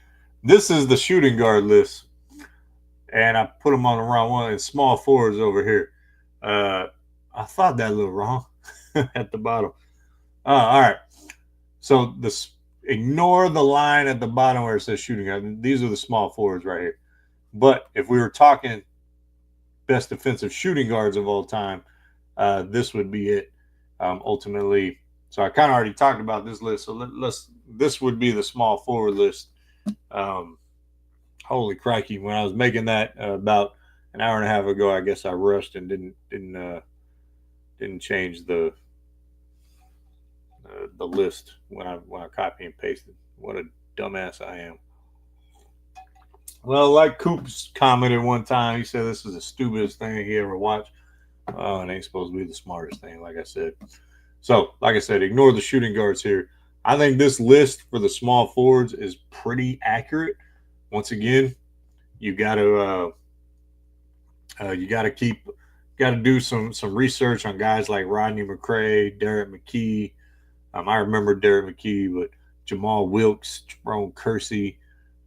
This is the shooting guard list. And I put them on the wrong one. And small forwards over here. I thought that looked wrong at the bottom. All right. So ignore the line at the bottom where it says shooting guard. These are the small forwards right here. But if we were talking best defensive shooting guards of all time, this would be it ultimately. So I kind of already talked about this list. So this would be the small forward list. Holy crikey. When I was making that about an hour and a half ago, I guess I rushed and didn't change the list when I copy and pasted. What a dumbass I am. Well, like Coops commented one time, he said this is the stupidest thing he ever watched. It ain't supposed to be the smartest thing, like I said. So, like I said, ignore the shooting guards here. I think this list for the small forwards is pretty accurate. Once again, you got to do some research on guys like Rodney McCray, Derek McKee. I remember Derek McKee, but Jamal Wilkes, Jerome Kersey,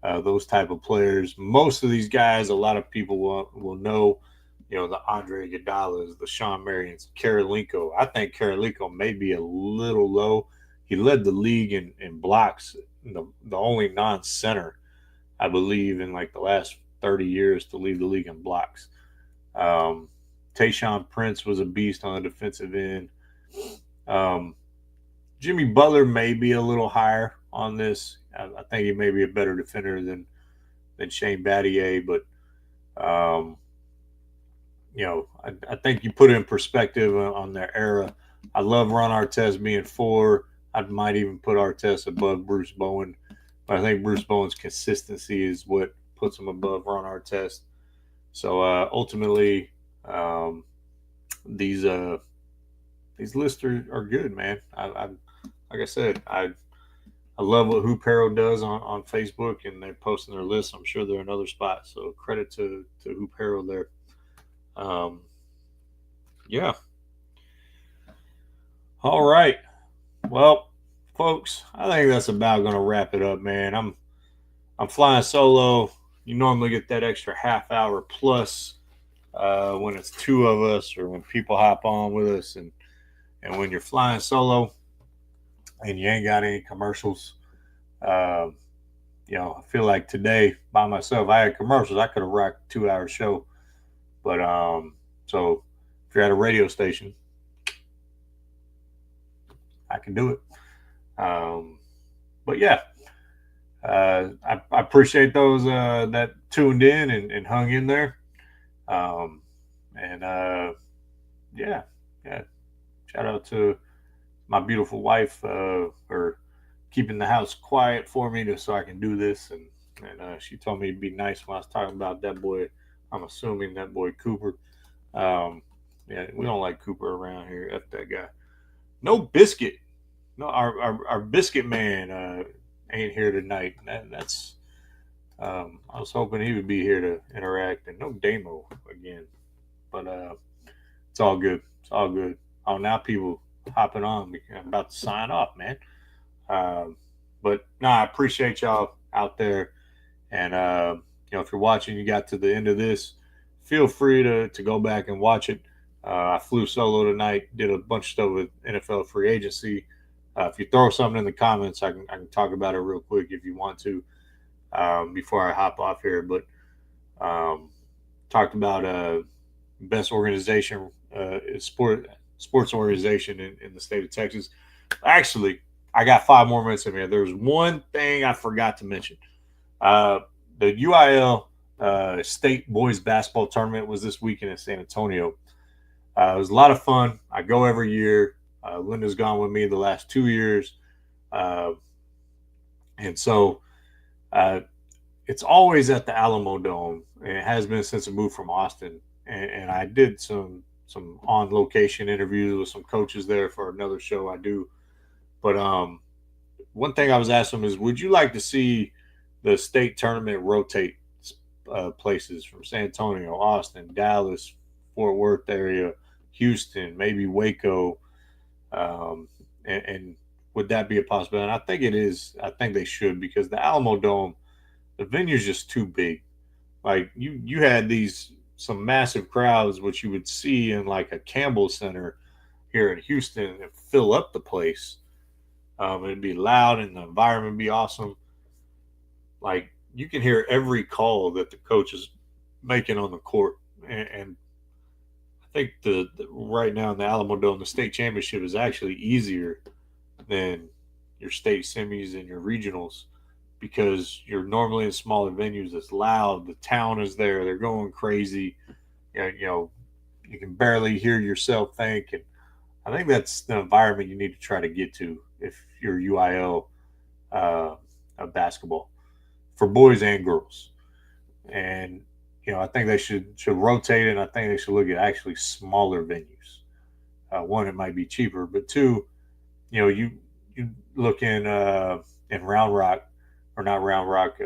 those type of players. Most of these guys, a lot of people will know. The Andre Iguodala's, the Sean Marions, Karolinko. I think Karolinko may be a little low. He led the league in blocks, the only non-center, I believe, in like the last 30 years to lead the league in blocks. Tayshaun Prince was a beast on the defensive end. Jimmy Butler may be a little higher on this. I think he may be a better defender than Shane Battier, but I think you put it in perspective on their era. I love Ron Artest being 4. I might even put Artest above Bruce Bowen. But I think Bruce Bowen's consistency is what puts him above Ron Artest. So ultimately, these lists are good, man. I like I said, I love what Hoop Herald does on Facebook, and they're posting their lists. I'm sure they're in other spots. So credit to Hoop Herald there. Yeah. All right. Well, folks, I think that's about going to wrap it up, man. I'm flying solo. You normally get that extra half hour plus when it's 2 of us or when people hop on with us, and when you're flying solo and you ain't got any commercials, I feel like today by myself, I had commercials. I could have rocked a 2-hour show. But so if you're at a radio station, I can do it. But yeah, I appreciate those that tuned in and hung in there. And yeah, shout out to my beautiful wife for keeping the house quiet for me so I can do this. And she told me to be nice when I was talking about that boy. I'm assuming that boy Cooper. Yeah, we don't like Cooper around here. F that guy. No Biscuit. No, our Biscuit man ain't here tonight. That's I was hoping he would be here to interact. And no Damo again. But it's all good. It's all good. Oh, now people hopping on. I'm about to sign off, man. But no, I appreciate y'all out there. And if you're watching, you got to the end of this, feel free to go back and watch it. I flew solo tonight, did a bunch of stuff with NFL free agency. If you throw something in the comments, I can talk about it real quick if you want to before I hop off here. But talked about best organization, sports organization in the state of Texas. Actually, I got 5 more minutes in here. There's one thing I forgot to mention. The UIL state boys basketball tournament was this weekend in San Antonio. It was a lot of fun. I go every year. Linda's gone with me the last 2 years. And so it's always at the Alamo Dome, and it has been since I moved from Austin. And I did some on-location interviews with some coaches there for another show I do. But one thing I was asking them is, would you like to see the state tournament rotate places from San Antonio, Austin, Dallas, Fort Worth area, Houston, maybe Waco, and would that be a possibility? And I think it is. I think they should, because the Alamo Dome, the venue's just too big. Like you had some massive crowds, which you would see in like a Campbell Center here in Houston, and fill up the place. It'd be loud and the environment would be awesome. Like, you can hear every call that the coach is making on the court. And I think the right now in the Alamo Dome, the state championship is actually easier than your state semis and your regionals, because you're normally in smaller venues. It's loud. The town is there. They're going crazy. You can barely hear yourself think. And I think that's the environment you need to try to get to if you're UIL basketball, for boys and girls. And I think they should rotate it, and I think they should look at actually smaller venues. One, it might be cheaper, but two, you look in Round Rock, or not Round Rock,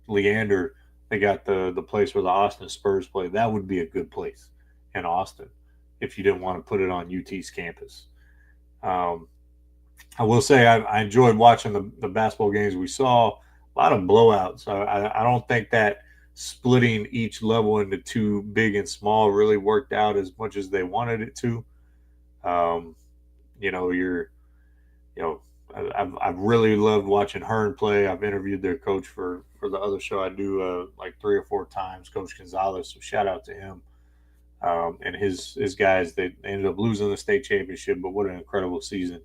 Leander. They got the place where the Austin Spurs play. That would be a good place in Austin if you didn't want to put it on UT's campus. I will say I enjoyed watching the basketball games we saw. A lot of blowouts. I don't think that splitting each level into 2 big and small really worked out as much as they wanted it to. I've really loved watching Hearn play. I've interviewed their coach for the other show I do like 3 or 4 times, Coach Gonzalez. So shout out to him and his guys. They ended up losing the state championship, but what an incredible season.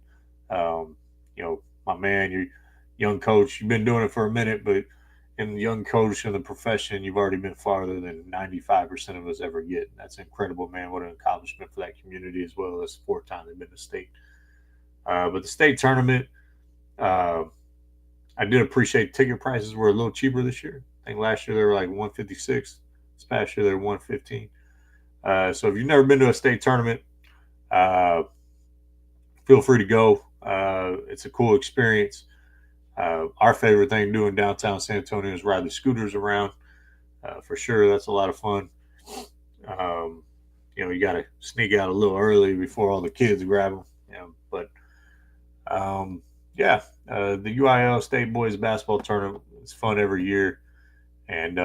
My man, you young coach, you've been doing it for a minute, but in the young coach in the profession, you've already been farther than 95% of us ever get. That's incredible, man. What an accomplishment for that community as well. That's the 4th time they've been to state. But the state tournament, I did appreciate ticket prices were a little cheaper this year. I think last year they were like $156. This past year they were $115. So if you've never been to a state tournament, feel free to go. It's a cool experience. Our favorite thing to do in downtown San Antonio is ride the scooters around. For sure, that's a lot of fun. You got to sneak out a little early before all the kids grab them. But the UIL State Boys Basketball Tournament is fun every year. And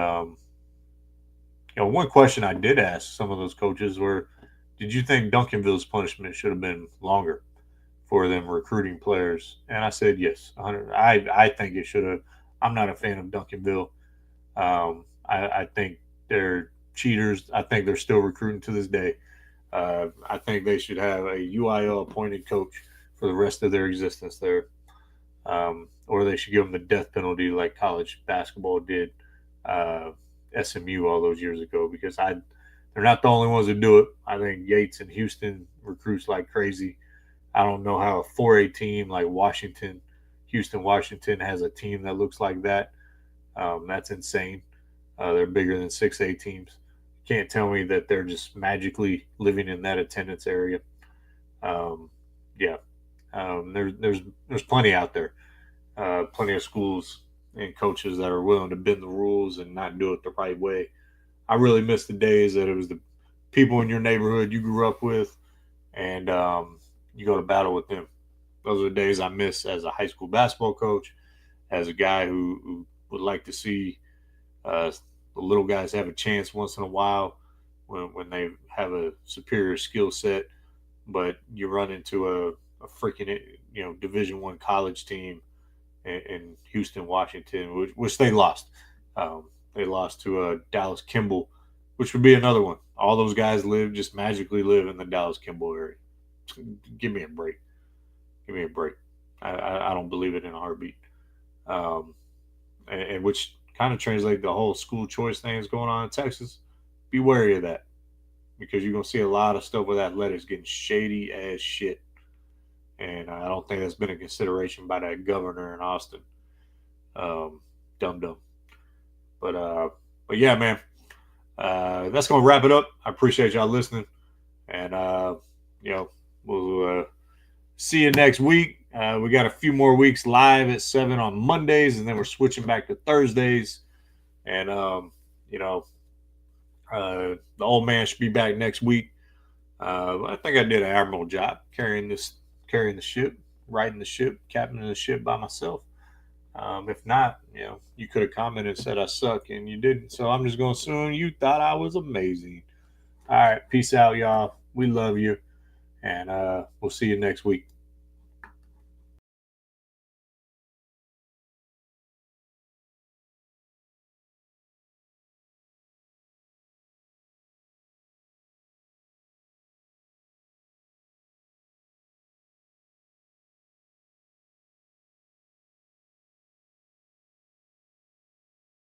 one question I did ask some of those coaches were, did you think Duncanville's punishment should have been longer for them recruiting players? And I said yes. I think it should have. I'm not a fan of Duncanville. I think they're cheaters. I think they're still recruiting to this day. I think they should have a UIL appointed coach for the rest of their existence there. or they should give them the death penalty like college basketball did SMU all those years ago, because they're not the only ones that do it. I think Yates and Houston recruits like crazy. I don't know how a 4A team like Houston, Washington has a team that looks like that. That's insane. They're bigger than 6A teams. Can't tell me that they're just magically living in that attendance area. Yeah, there's plenty out there, plenty of schools and coaches that are willing to bend the rules and not do it the right way. I really miss the days that it was the people in your neighborhood you grew up with, and you go to battle with them. Those are the days I miss as a high school basketball coach, as a guy who would like to see the little guys have a chance once in a while when they have a superior skill set. But you run into a freaking Division I college team in Houston, Washington, which they lost. They lost to Dallas Kimball, which would be another one. All those guys just magically live in the Dallas Kimball area. Give me a break. Give me a break. I don't believe it in a heartbeat. And which kind of translates the whole school choice thing that's going on in Texas. Be wary of that, because you're going to see a lot of stuff with athletics getting shady as shit. And I don't think that's been a consideration by that governor in Austin. Dumb. But yeah, man, that's going to wrap it up. I appreciate y'all listening. And, we'll see you next week. We got a few more weeks live at 7 on Mondays, and then we're switching back to Thursdays. And, the old man should be back next week. I think I did an admirable job carrying the ship, riding the ship, captaining the ship by myself. If not, you could have commented and said I suck, and you didn't. So I'm just going to assume you thought I was amazing. All right. Peace out, y'all. We love you. And we'll see you next week.